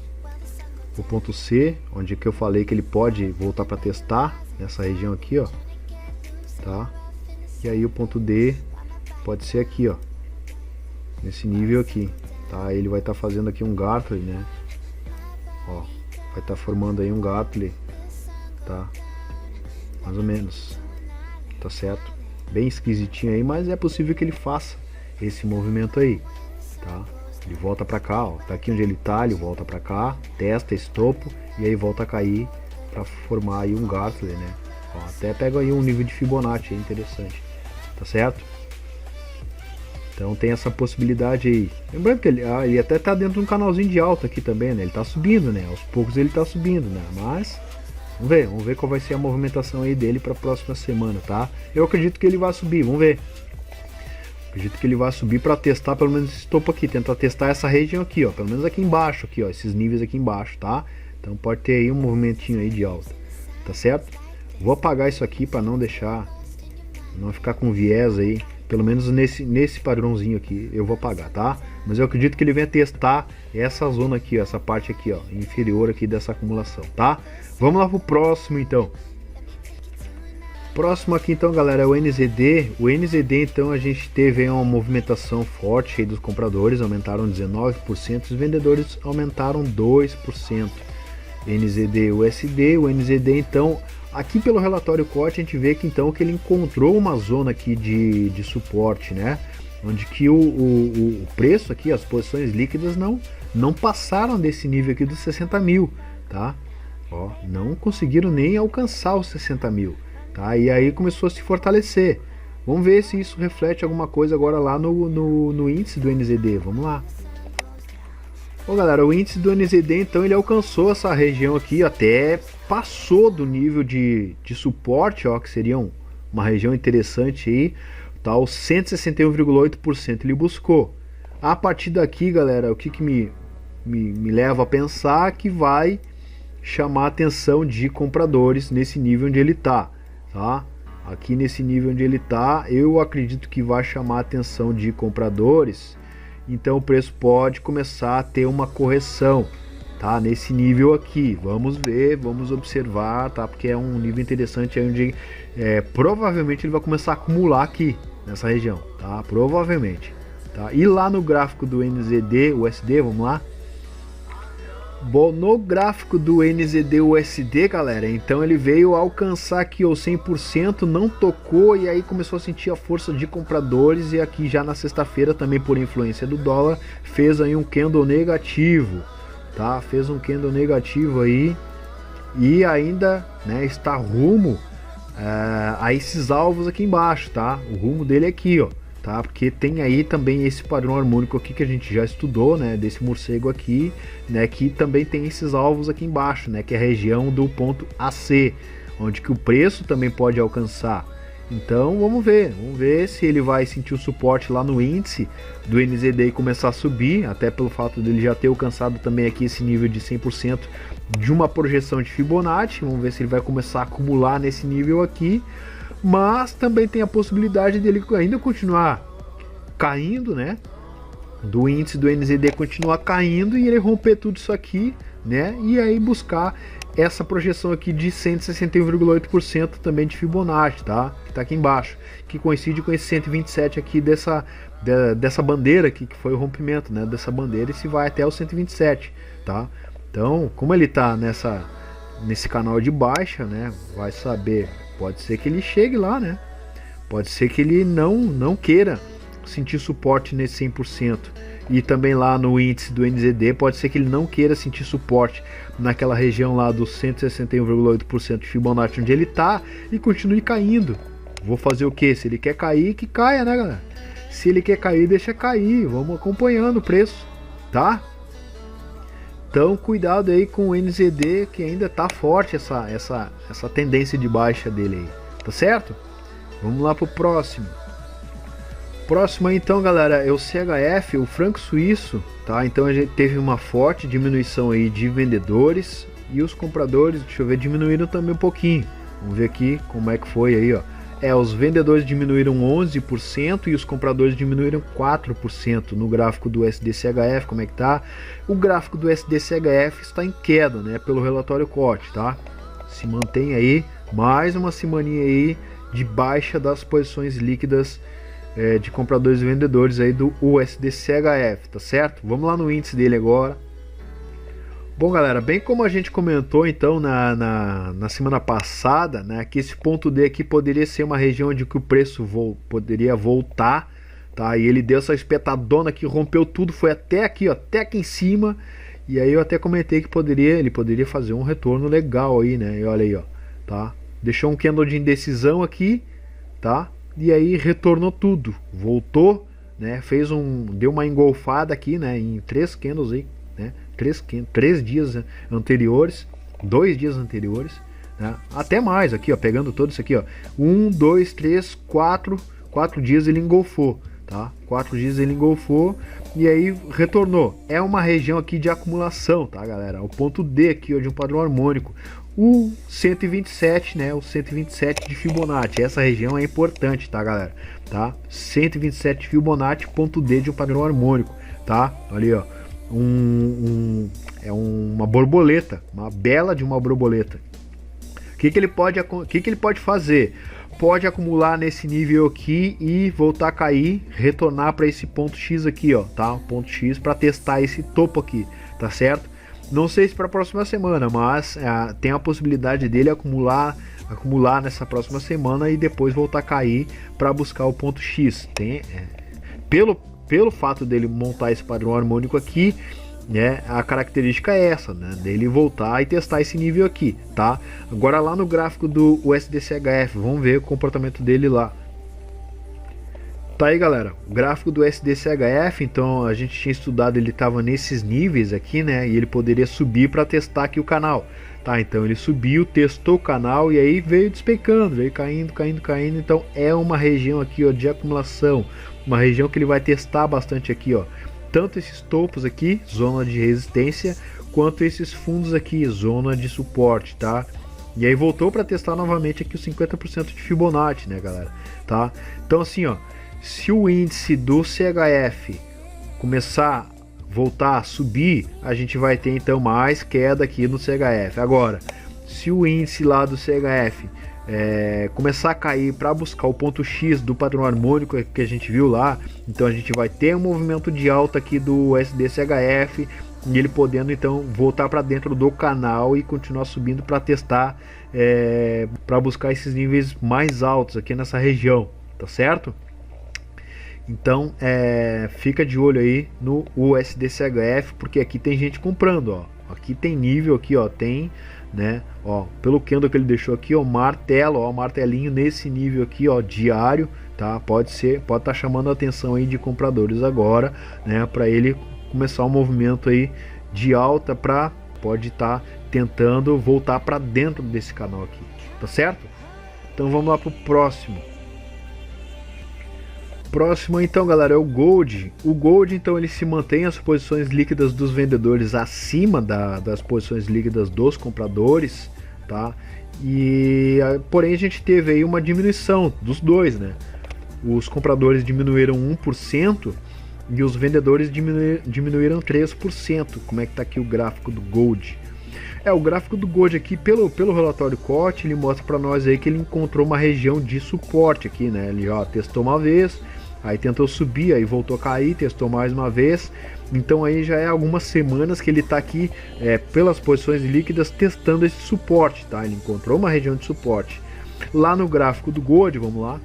O ponto C, onde que eu falei que ele pode voltar para testar nessa região aqui, ó. Tá? E aí o ponto D pode ser aqui, ó. Nesse nível aqui, tá? Ele vai estar fazendo aqui um Gartley, né? Ó, vai estar formando aí um Gartley, tá? Mais ou menos, tá certo? Bem esquisitinho aí, mas é possível que ele faça esse movimento aí, tá? Ele volta pra cá, ó, tá aqui onde ele tá, ele volta pra cá, testa esse topo e aí volta a cair pra formar aí um Gartley, né? Ó, até pega aí um nível de Fibonacci aí interessante, tá certo? Então tem essa possibilidade aí. Lembrando que ele até tá dentro de um canalzinho de alta aqui também, né? Ele tá subindo, né? Aos poucos ele tá subindo, né? Mas vamos ver qual vai ser a movimentação aí dele para a próxima semana, tá? Eu acredito que ele vai subir, vamos ver. Acredito que ele vai subir para testar pelo menos esse topo aqui, tentar testar essa região aqui, ó, pelo menos aqui embaixo, aqui, ó, esses níveis aqui embaixo, tá? Então pode ter aí um movimentinho aí de alta, tá certo? Vou apagar isso aqui para não deixar, não ficar com viés aí, pelo menos nesse padrãozinho aqui eu vou apagar, tá? Mas eu acredito que ele venha testar essa zona aqui, ó, essa parte aqui, ó, inferior aqui dessa acumulação, tá? Vamos lá pro próximo então. Próximo aqui então, galera, é o NZD. O NZD então a gente teve aí uma movimentação forte aí dos compradores, aumentaram 19%, os vendedores aumentaram 2%. NZD USD, o NZD então, aqui pelo relatório COT a gente vê que então que ele encontrou uma zona aqui de suporte, né? Onde que o preço aqui, as posições líquidas não passaram desse nível aqui dos 60 mil, tá? Ó, não conseguiram nem alcançar os 60 mil, tá? E aí começou a se fortalecer. Vamos ver se isso reflete alguma coisa agora lá no índice do NZD, vamos lá. Bom, galera, o índice do NZD então ele alcançou essa região aqui, até passou do nível de suporte, ó, que seria uma região interessante aí, tá? O 161,8% ele buscou. A partir daqui, galera, o que me leva a pensar que vai chamar a atenção de compradores nesse nível onde ele tá? Aqui nesse nível onde ele tá, eu acredito que vai chamar a atenção de compradores. Então o preço pode começar a ter uma correção, tá? Nesse nível aqui, vamos ver, vamos observar, tá? Porque é um nível interessante aí onde provavelmente ele vai começar a acumular aqui nessa região, tá? Provavelmente, tá? E lá no gráfico do NZD USD, vamos lá. Bom, no gráfico do NZD USD, galera, então ele veio alcançar aqui o 100%, não tocou e aí começou a sentir a força de compradores e aqui já na sexta-feira também por influência do dólar fez aí um candle negativo, tá? Fez um candle negativo aí e ainda, né, está rumo a esses alvos aqui embaixo, tá? O rumo dele é aqui, ó. Tá? Porque tem aí também esse padrão harmônico aqui que a gente já estudou, né, desse morcego aqui, né, que também tem esses alvos aqui embaixo, né, que é a região do ponto AC, onde que o preço também pode alcançar. Então vamos ver se ele vai sentir o suporte lá no índice do NZD e começar a subir, até pelo fato dele já ter alcançado também aqui esse nível de 100% de uma projeção de Fibonacci. Vamos ver se ele vai começar a acumular nesse nível aqui. Mas também tem a possibilidade dele ainda continuar caindo, né? Do índice do NZD continuar caindo e ele romper tudo isso aqui, né? E aí buscar essa projeção aqui de 161,8% também de Fibonacci, tá? Que tá aqui embaixo, que coincide com esse 127 aqui dessa bandeira aqui, que foi o rompimento, né? Dessa bandeira e se vai até o 127, tá? Então, como ele tá nesse canal de baixa, né? Vai saber. Pode ser que ele chegue lá, né? Pode ser que ele não queira sentir suporte nesse 100%. E também lá no índice do NZD, pode ser que ele não queira sentir suporte naquela região lá dos 161,8% de Fibonacci onde ele está e continue caindo, Vou fazer o que? Se ele quer cair, que caia, né, galera? Se ele quer cair, deixa cair. Vamos acompanhando o preço, tá? Então cuidado aí com o NZD, que ainda tá forte essa tendência de baixa dele aí, tá certo? Vamos lá pro próximo. Próximo aí, então, galera, é o CHF, o franco suíço, tá? Então a gente teve uma forte diminuição aí de vendedores e os compradores, deixa eu ver, diminuíram também um pouquinho. Vamos ver aqui como é que foi aí, ó. Os vendedores diminuíram 11% e os compradores diminuíram 4% no gráfico do SDCHF. Como é que tá? O gráfico do SDCHF está em queda, né, pelo relatório COT, tá? Se mantém aí mais uma semaninha aí de baixa das posições líquidas de compradores e vendedores aí do USDCHF, tá certo? Vamos lá no índice dele agora. Bom, galera, bem como a gente comentou então na semana passada, né, que esse ponto D aqui poderia ser uma região onde que o preço poderia voltar, tá? E ele deu essa espetadona que rompeu tudo, foi até aqui, ó, até aqui em cima. E aí eu até comentei que ele poderia fazer um retorno legal aí, né? E olha aí, ó, tá? Deixou um candle de indecisão aqui, tá? E aí retornou tudo, voltou, né? Deu uma engolfada aqui, né? Em 3 candles aí, né? 3 dias anteriores, 2 dias anteriores, né? Até mais aqui, ó, pegando todo isso aqui, ó, 1, 2, 3, 4 dias ele engolfou, tá? 4 dias ele engolfou e aí retornou. É uma região aqui de acumulação, tá, galera? O ponto D aqui, ó, de um padrão harmônico, o 127, né? O 127 de Fibonacci. Essa região é importante, tá, galera? Tá? 127 de Fibonacci, ponto D de um padrão harmônico, tá? Ali, ó. É uma borboleta, uma bela de uma borboleta. O que ele pode fazer? Pode acumular nesse nível aqui e voltar a cair, retornar para esse ponto X aqui, ó, tá? Ponto X para testar esse topo aqui, tá certo? Não sei se para a próxima semana, mas tem a possibilidade dele acumular nessa próxima semana e depois voltar a cair para buscar o ponto X. Pelo fato dele montar esse padrão harmônico aqui, né, a característica é essa, né, dele voltar e testar esse nível aqui, tá? Agora lá no gráfico do USDCHF, vamos ver o comportamento dele lá. Tá aí, galera, o gráfico do SDCHF, então a gente tinha estudado, ele estava nesses níveis aqui, né, e ele poderia subir para testar aqui o canal, tá? Então ele subiu, testou o canal e aí veio despencando, veio caindo, então é uma região aqui, ó, de acumulação, uma região que ele vai testar bastante aqui, ó, tanto esses topos aqui, zona de resistência, quanto esses fundos aqui, zona de suporte, tá? E aí voltou para testar novamente aqui os 50% de Fibonacci, né, galera, tá? Então assim, ó, se o índice do CHF começar a voltar a subir, a gente vai ter então mais queda aqui no CHF. Agora, se o índice lá do CHF começar a cair para buscar o ponto X do padrão harmônico que a gente viu lá, então a gente vai ter um movimento de alta aqui do SDCHF e ele podendo então voltar para dentro do canal e continuar subindo para testar, para buscar esses níveis mais altos aqui nessa região, tá certo? Então fica de olho aí no USDCHF, porque aqui tem gente comprando, ó. Aqui tem nível aqui, ó, tem, né, ó, pelo candle que ele deixou aqui, ó, martelo, ó, martelinho nesse nível aqui, ó, diário, tá? Pode estar chamando a atenção aí de compradores agora, né, para ele começar um movimento aí de alta, pode estar tentando voltar para dentro desse canal aqui, tá certo? Então vamos lá pro próximo. Próximo então, galera, é o Gold. O Gold então ele se mantém as posições líquidas dos vendedores acima das posições líquidas dos compradores, tá? E porém a gente teve aí uma diminuição dos dois, né? Os compradores diminuíram 1% e os vendedores diminuíram 3%. Como é que tá aqui o gráfico do Gold? O gráfico do Gold aqui, pelo relatório COT, ele mostra para nós aí que ele encontrou uma região de suporte aqui, né? Ele já testou uma vez, aí tentou subir, aí voltou a cair, testou mais uma vez. Então aí já é algumas semanas que ele está aqui pelas posições líquidas testando esse suporte, tá? Ele encontrou uma região de suporte. Lá no gráfico do Gold, vamos lá.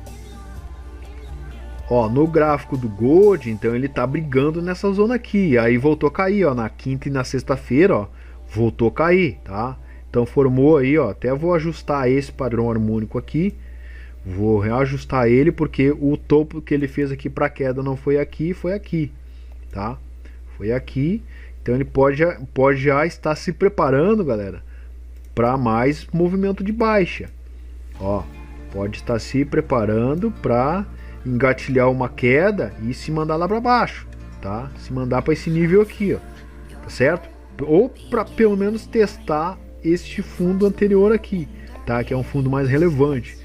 Ó, no gráfico do Gold, então ele tá brigando nessa zona aqui, aí voltou a cair, ó, na quinta e na sexta-feira, ó, voltou a cair, tá? Então formou aí, ó, até vou ajustar esse padrão harmônico aqui, Vou reajustar ele porque o topo que ele fez aqui para queda não foi aqui, foi aqui, tá? Foi aqui. Então ele pode já estar se preparando, galera, para mais movimento de baixa. Ó, pode estar se preparando para engatilhar uma queda e se mandar lá para baixo, tá? Se mandar para esse nível aqui, ó, tá certo? Ou para pelo menos testar este fundo anterior aqui, tá? Que é um fundo mais relevante,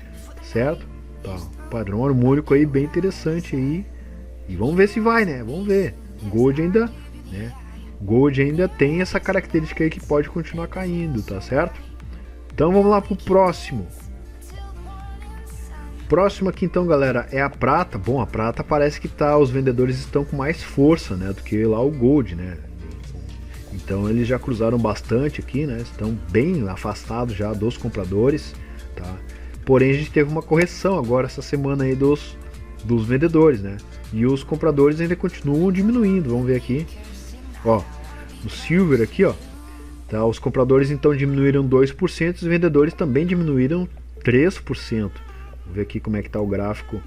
certo? Tá, padrão harmônico aí bem interessante aí. E vamos ver se vai, né? Vamos ver. Gold ainda, né? Gold ainda tem essa característica aí que pode continuar caindo, tá certo? Então vamos lá pro próximo. Próximo aqui então, galera, é a prata. Bom, a prata parece que os vendedores estão com mais força, né, do que lá o gold, né? Então eles já cruzaram bastante aqui, né? Estão bem afastados já dos compradores, tá? Porém a gente teve uma correção agora essa semana aí dos vendedores, né? E os compradores ainda continuam diminuindo. Vamos ver aqui, ó, o silver aqui, ó, tá? Os compradores então diminuíram 2%, os vendedores também diminuíram 3%. Vamos ver aqui como é que tá o gráfico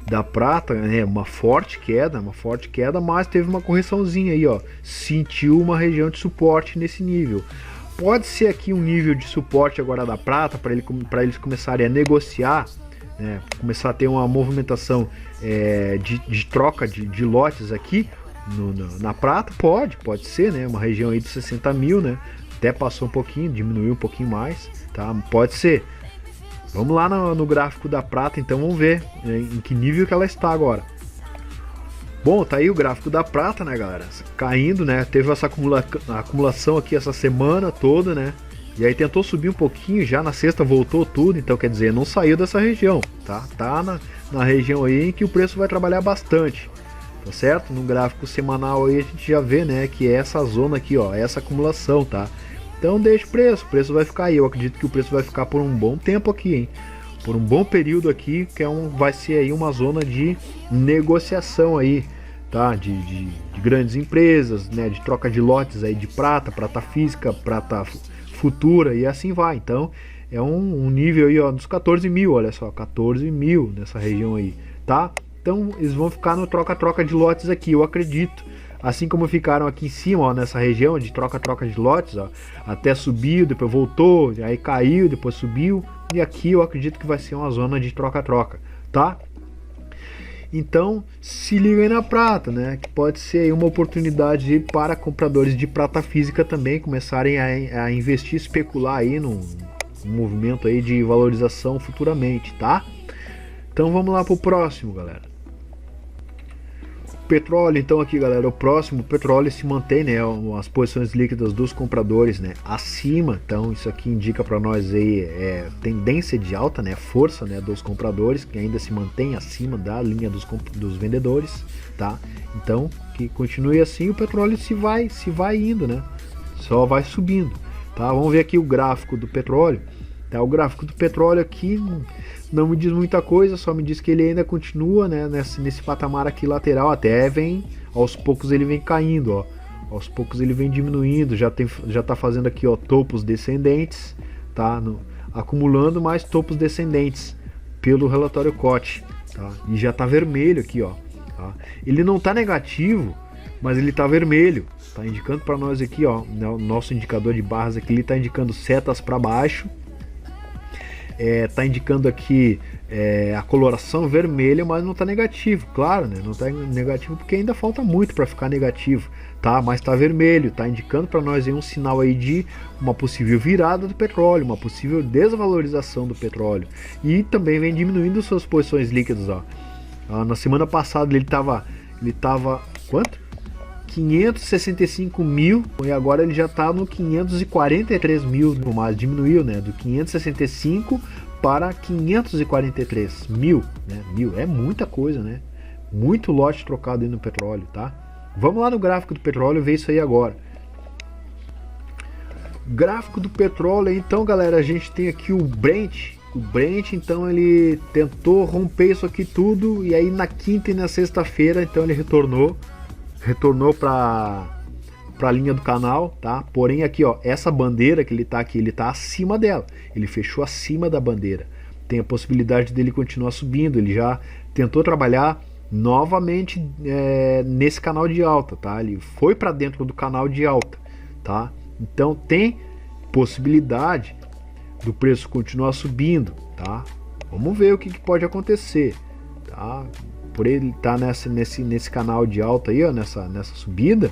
da prata, né? Uma forte queda, mas teve uma correçãozinha aí, ó. Sentiu uma região de suporte nesse nível. Pode ser aqui um nível de suporte agora da prata para eles começarem a negociar, né? Começar a ter uma movimentação de troca de lotes aqui na prata. Pode ser, né? Uma região aí de 60 mil, né? Até passou um pouquinho, diminuiu um pouquinho mais, tá? Pode ser. Vamos lá no gráfico da prata, então vamos ver em que nível que ela está agora. Bom, tá aí o gráfico da prata, né, galera? Caindo, né? Teve essa acumulação aqui essa semana toda, né? E aí tentou subir um pouquinho, já na sexta voltou tudo, então quer dizer, não saiu dessa região, tá? Tá na região aí em que o preço vai trabalhar bastante, tá certo? No gráfico semanal aí a gente já vê, né, que é essa zona aqui, ó, essa acumulação, tá? Então deixa o preço vai ficar aí. Eu acredito que o preço vai ficar por um bom tempo aqui, hein? Por um bom período aqui, que vai ser aí uma zona de negociação aí, tá? De grandes empresas, né? De troca de lotes aí de prata física, prata futura e assim vai. Então é um nível aí, ó, dos 14 mil, olha só, 14 mil nessa região aí, tá? Então eles vão ficar no troca-troca de lotes aqui, eu acredito. Assim como ficaram aqui em cima, ó, nessa região de troca-troca de lotes, ó, até subiu, depois voltou, aí caiu, depois subiu. E aqui eu acredito que vai ser uma zona de troca-troca, tá? Então se liga aí na prata, né? Que pode ser aí uma oportunidade para compradores de prata física também começarem a investir, especular aí num movimento aí de valorização futuramente, tá? Então vamos lá pro próximo, galera. Petróleo, então aqui, galera, o próximo, petróleo se mantém, né, as posições líquidas dos compradores, né, acima. Então isso aqui indica para nós aí tendência de alta, né, força, né, dos compradores que ainda se mantém acima da linha dos vendedores, tá? Então que continue assim, o petróleo se vai indo, né, só vai subindo, tá? Vamos ver aqui o gráfico do petróleo. Tá, o gráfico do petróleo aqui não me diz muita coisa, só me diz que ele ainda continua, né, nesse patamar aqui lateral, até vem, aos poucos ele vem caindo, ó, aos poucos ele vem diminuindo, já tá fazendo aqui, ó, topos descendentes, tá, acumulando mais topos descendentes pelo relatório COT, tá, e já tá vermelho aqui, ó, tá? Ele não tá negativo, mas ele tá vermelho, tá indicando para nós aqui, ó, o nosso indicador de barras aqui, ele tá indicando setas para baixo. Tá indicando aqui a coloração vermelha, mas não está negativo, claro, né? Não está negativo porque ainda falta muito para ficar negativo, tá? Mas está vermelho, está indicando para nós aí um sinal aí de uma possível virada do petróleo, uma possível desvalorização do petróleo, e também vem diminuindo suas posições líquidas, ó. Na semana passada ele estava quanto? 565 mil, e agora ele já está no 543 mil, mais diminuiu, né, do 565 para 543 mil, né, é muita coisa, né, muito lote trocado aí no petróleo, tá? Vamos lá no gráfico do petróleo ver isso aí agora. Gráfico do petróleo, então, galera, a gente tem aqui o Brent. O Brent, então, ele tentou romper isso aqui tudo, e aí na quinta e na sexta-feira, então, ele retornou para a linha do canal, tá? Porém aqui, ó, essa bandeira que ele tá aqui, ele tá acima dela, ele fechou acima da bandeira, tem a possibilidade dele continuar subindo. Ele já tentou trabalhar novamente nesse canal de alta, tá? Ele foi para dentro do canal de alta, tá? Então tem possibilidade do preço continuar subindo, tá? Vamos ver o que pode acontecer, tá? Por ele estar nesse canal de alta aí, ó, nessa subida,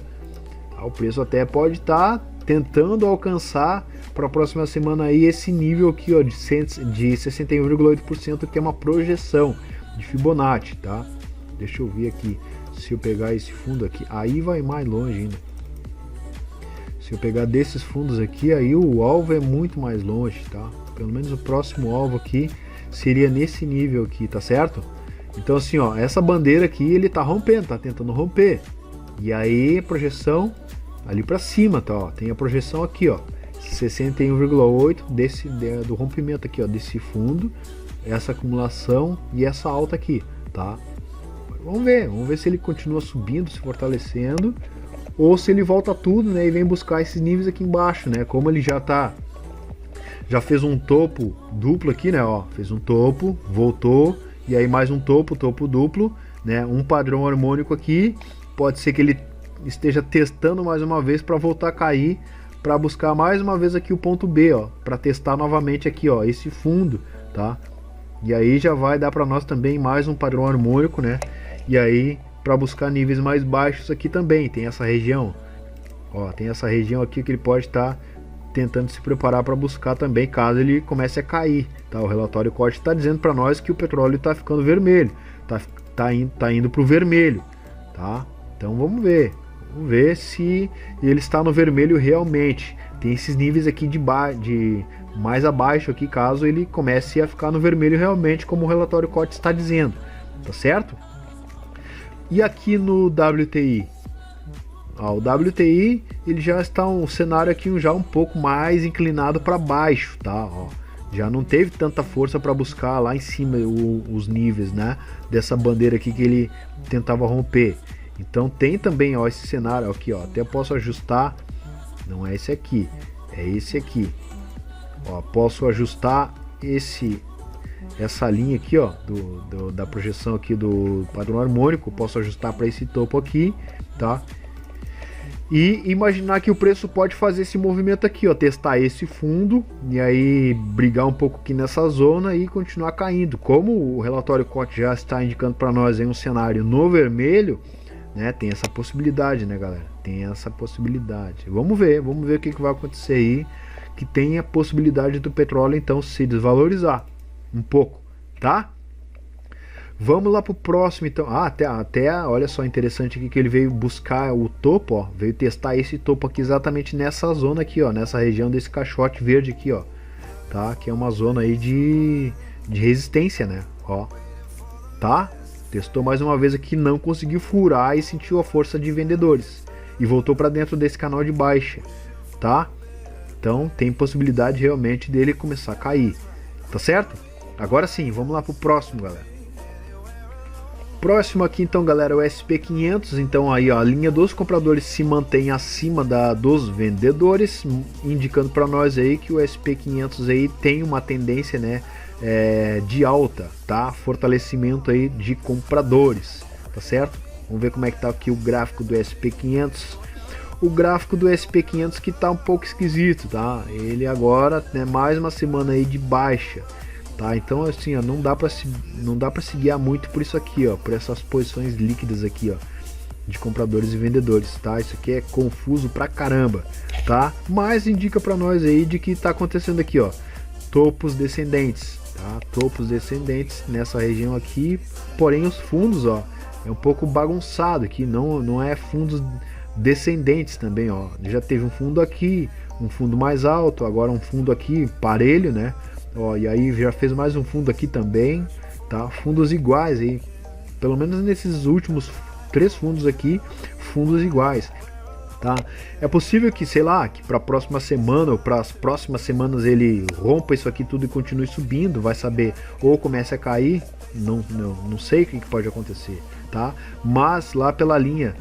tá? O preço até pode estar tentando alcançar para a próxima semana aí esse nível aqui, ó, de 61,8%, que é uma projeção de Fibonacci, tá? Deixa eu ver aqui, se eu pegar esse fundo aqui, aí vai mais longe ainda. Se eu pegar desses fundos aqui, aí o alvo é muito mais longe, tá? Pelo menos o próximo alvo aqui seria nesse nível aqui, tá certo? Então assim, ó, essa bandeira aqui ele tá rompendo, tá tentando romper. E aí a projeção ali para cima, tá? Ó, tem a projeção aqui, ó, 61,8 do rompimento aqui, ó, desse fundo, essa acumulação e essa alta aqui, tá? Vamos ver se ele continua subindo, se fortalecendo, ou se ele volta tudo, né, e vem buscar esses níveis aqui embaixo, né? Como ele já fez um topo duplo aqui, né, ó, fez um topo, voltou, e aí mais um topo duplo, né, um padrão harmônico aqui, pode ser que ele esteja testando mais uma vez para voltar a cair, para buscar mais uma vez aqui o ponto B, ó, para testar novamente aqui, ó, esse fundo, tá? E aí já vai dar para nós também mais um padrão harmônico, né? E aí para buscar níveis mais baixos aqui também tem essa região, ó, tem essa região aqui que ele pode estar tentando se preparar para buscar também, caso ele comece a cair, tá? O relatório COT está dizendo para nós que o petróleo está ficando vermelho, tá indo para o vermelho, tá? Então vamos ver se ele está no vermelho realmente. Tem esses níveis aqui de mais abaixo aqui, caso ele comece a ficar no vermelho realmente, como o relatório COT está dizendo, tá certo? E aqui no WTI, ó, o WTI ele já está um cenário aqui já um pouco mais inclinado para baixo, tá? Ó, já não teve tanta força para buscar lá em cima os níveis, né, dessa bandeira aqui que ele tentava romper. Então tem também, ó, esse cenário aqui, ó, até posso ajustar, não é esse aqui, é esse aqui, ó, posso ajustar essa linha aqui, ó, da projeção aqui do padrão harmônico, posso ajustar para esse topo aqui, tá? E imaginar que o preço pode fazer esse movimento aqui, ó, testar esse fundo e aí brigar um pouco aqui nessa zona e continuar caindo. Como o relatório COT já está indicando para nós aí um cenário no vermelho, né, tem essa possibilidade, né, galera? Tem essa possibilidade. Vamos ver o que vai acontecer aí, que tem a possibilidade do petróleo então se desvalorizar um pouco, tá? Vamos lá pro próximo então. Até olha só, interessante aqui que ele veio buscar o topo, ó, veio testar esse topo aqui exatamente nessa zona aqui, ó, nessa região desse caixote verde aqui, ó, tá? Que é uma zona aí de resistência, né? Ó, tá? Testou mais uma vez aqui, não conseguiu furar e sentiu a força de vendedores e voltou para dentro desse canal de baixa, tá? Então tem possibilidade realmente dele começar a cair, tá certo? Agora sim, vamos lá pro próximo, galera. Próximo aqui então, galera, é o SP500. Então aí, ó, a linha dos compradores se mantém acima dos vendedores, indicando para nós aí que o SP500 aí tem uma tendência, né, de alta, tá? Fortalecimento aí de compradores, tá certo? Vamos ver como é que tá aqui o gráfico do SP500. O gráfico do SP500 que tá um pouco esquisito, tá? Ele agora, né, mais uma semana aí de baixa. Tá, então assim, ó, não dá para se guiar muito por isso aqui, ó, por essas posições líquidas aqui, ó, de compradores e vendedores, tá? Isso aqui é confuso pra caramba, tá? Mas indica para nós aí de que tá acontecendo aqui, ó, topos descendentes, tá? Topos descendentes nessa região aqui, porém os fundos, ó, é um pouco bagunçado aqui, não é fundos descendentes também, ó. Já teve um fundo aqui, um fundo mais alto, agora um fundo aqui parelho, né? Ó, e aí já fez mais um fundo aqui também, tá? Fundos iguais aí, pelo menos nesses últimos 3 fundos aqui, fundos iguais, tá? É possível que, sei lá, que para a próxima semana ou para as próximas semanas ele rompa isso aqui tudo e continue subindo, vai saber, ou comece a cair, não sei o que pode acontecer, tá? Mas lá pela linha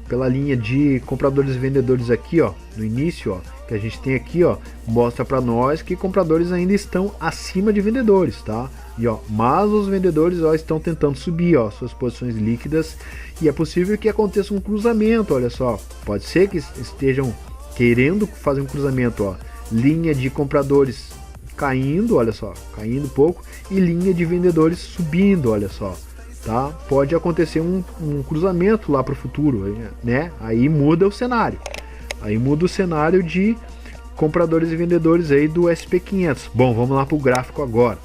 pela linha de compradores e vendedores aqui, ó, no início, ó, que a gente tem aqui, ó, mostra para nós que compradores ainda estão acima de vendedores, tá? E ó, mas os vendedores, ó, estão tentando subir, ó, suas posições líquidas, e é possível que aconteça um cruzamento, olha só, pode ser que estejam querendo fazer um cruzamento, ó, linha de compradores caindo, olha só, caindo um pouco, e linha de vendedores subindo, olha só, tá? Pode acontecer um cruzamento lá para o futuro, né? Aí muda o cenário. Aí muda o cenário de compradores e vendedores aí do SP500. Bom, vamos lá para o gráfico agora.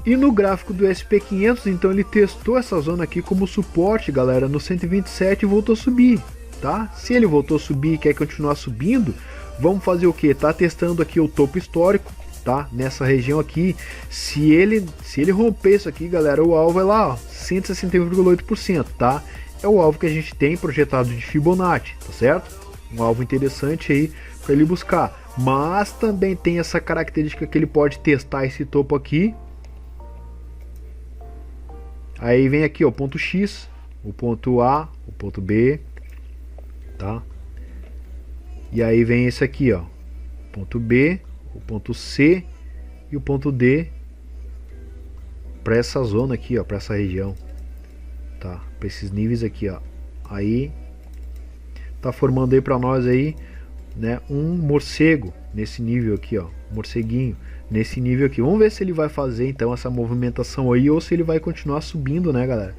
E no gráfico do SP500, então ele testou essa zona aqui como suporte, galera, no 127 e voltou a subir, tá? Se ele voltou a subir e quer continuar subindo, vamos fazer o que? Tá testando aqui o topo histórico, tá? Nessa região aqui, se ele romper isso aqui, galera, o alvo é lá, ó, 161,8%, tá? É o alvo que a gente tem projetado de Fibonacci, tá certo? Um alvo interessante aí para ele buscar, mas também tem essa característica que ele pode testar esse topo aqui. Aí vem aqui, ó, o ponto X, o ponto A, o ponto B, tá? E aí vem esse aqui, ó, ponto B, o ponto C e o ponto D para essa zona aqui, ó, para essa região, tá? Para esses níveis aqui, ó. Aí tá formando aí para nós aí, né, um morcego nesse nível aqui, ó, morceguinho nesse nível aqui. Vamos ver se ele vai fazer então essa movimentação aí ou se ele vai continuar subindo, né, galera?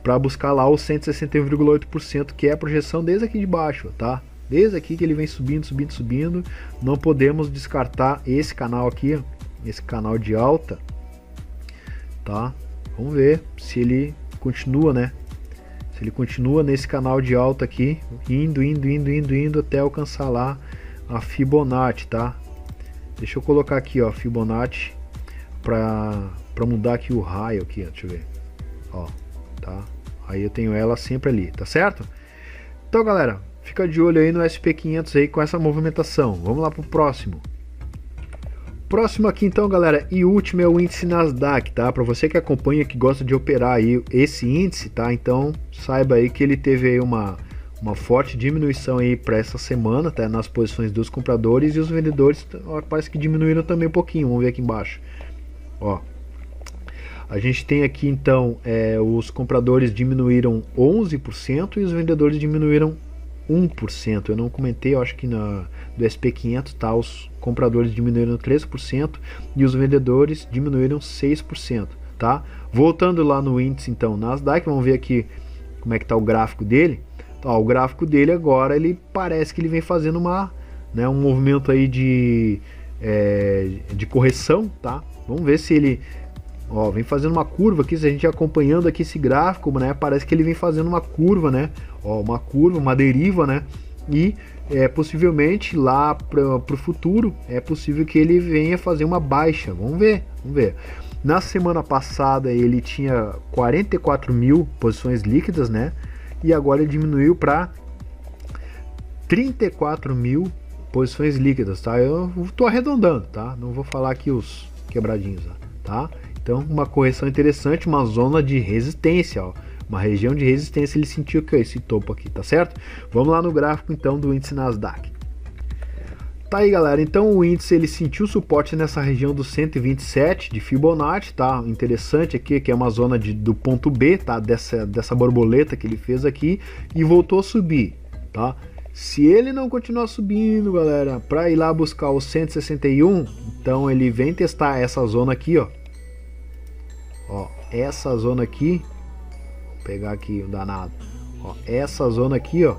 Para buscar lá o 161,8%, que é a projeção desde aqui de baixo, tá? Desde aqui que ele vem subindo, subindo, subindo. Não podemos descartar esse canal aqui, ó, esse canal de alta, tá? Vamos ver se ele continua, né? Se ele continua nesse canal de alta aqui, indo até alcançar lá a Fibonacci, tá? Deixa eu colocar aqui, ó, Fibonacci para mudar aqui o raio aqui, ó, deixa eu ver. Ó, tá? Aí eu tenho ela sempre ali, tá certo? Então, galera, fica de olho aí no SP500 aí com essa movimentação. Vamos lá pro próximo. Próximo aqui então, galera, e último é o índice Nasdaq, tá? Para você que acompanha, que gosta de operar aí esse índice, tá? Então, saiba aí que ele teve aí uma forte diminuição aí para essa semana, tá? Nas posições dos compradores, e os vendedores, ó, parece que diminuíram também um pouquinho. Vamos ver aqui embaixo. Ó, a gente tem aqui então, os compradores diminuíram 11% e os vendedores diminuíram 1%. Eu não comentei, eu acho que do SP500, tá? Os compradores diminuíram 3% e os vendedores diminuíram 6%, tá? Voltando lá no índice então Nasdaq, vamos ver aqui como é que tá o gráfico dele. Tá, o gráfico dele agora, ele parece que ele vem fazendo um movimento aí de correção, tá? Vamos ver se ele, ó, vem fazendo uma curva aqui. Se a gente acompanhando aqui esse gráfico, né, parece que ele vem fazendo uma curva, né? Ó, uma curva, uma deriva, né? E possivelmente lá para o futuro é possível que ele venha fazer uma baixa. Vamos ver. Na semana passada ele tinha 44 mil posições líquidas, né? E agora ele diminuiu para 34 mil posições líquidas, tá? Eu tô arredondando, tá? Não vou falar aqui os quebradinhos, tá? Então, uma correção interessante, uma zona de resistência, ó. Uma região de resistência, ele sentiu que esse topo aqui, tá certo? Vamos lá no gráfico então do índice Nasdaq. Tá aí, galera, então o índice ele sentiu suporte nessa região do 127 de Fibonacci, tá? Interessante aqui que é uma zona do ponto B, tá? Dessa borboleta que ele fez aqui e voltou a subir, tá? Se ele não continuar subindo, galera, para ir lá buscar o 161, então ele vem testar essa zona aqui, ó. Ó, essa zona aqui, vou pegar aqui o danado. Ó, essa zona aqui, ó,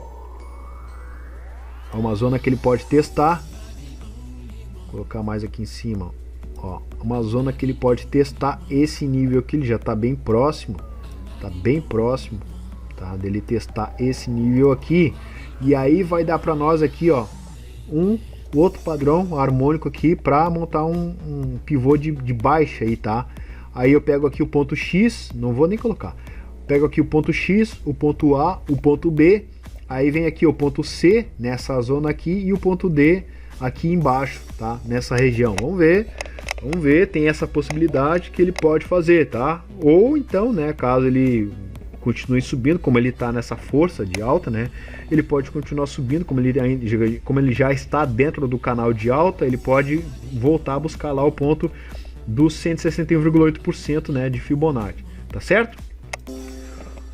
é uma zona que ele pode testar. Vou colocar mais aqui em cima, ó, uma zona que ele pode testar esse nível aqui. Ele já tá bem próximo, tá, dele testar esse nível aqui. E aí vai dar para nós aqui, ó, um outro padrão harmônico aqui para montar um pivô de baixa aí, tá? Aí eu pego aqui o ponto X, não vou nem colocar. Pego aqui o ponto X, o ponto A, o ponto B. Aí vem aqui o ponto C nessa zona aqui e o ponto D aqui embaixo, tá? Nessa região. Vamos ver, tem essa possibilidade que ele pode fazer, tá? Ou então, né, caso ele continue subindo, como ele está nessa força de alta, né? Ele pode continuar subindo, como ele já está dentro do canal de alta, ele pode voltar a buscar lá o ponto dos 161,8%, né, de Fibonacci, tá certo?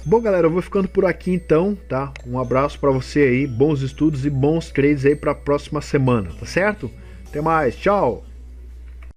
Bom, galera, eu vou ficando por aqui então, tá? Um abraço para você aí, bons estudos e bons trades aí para a próxima semana, tá certo? Até mais, tchau!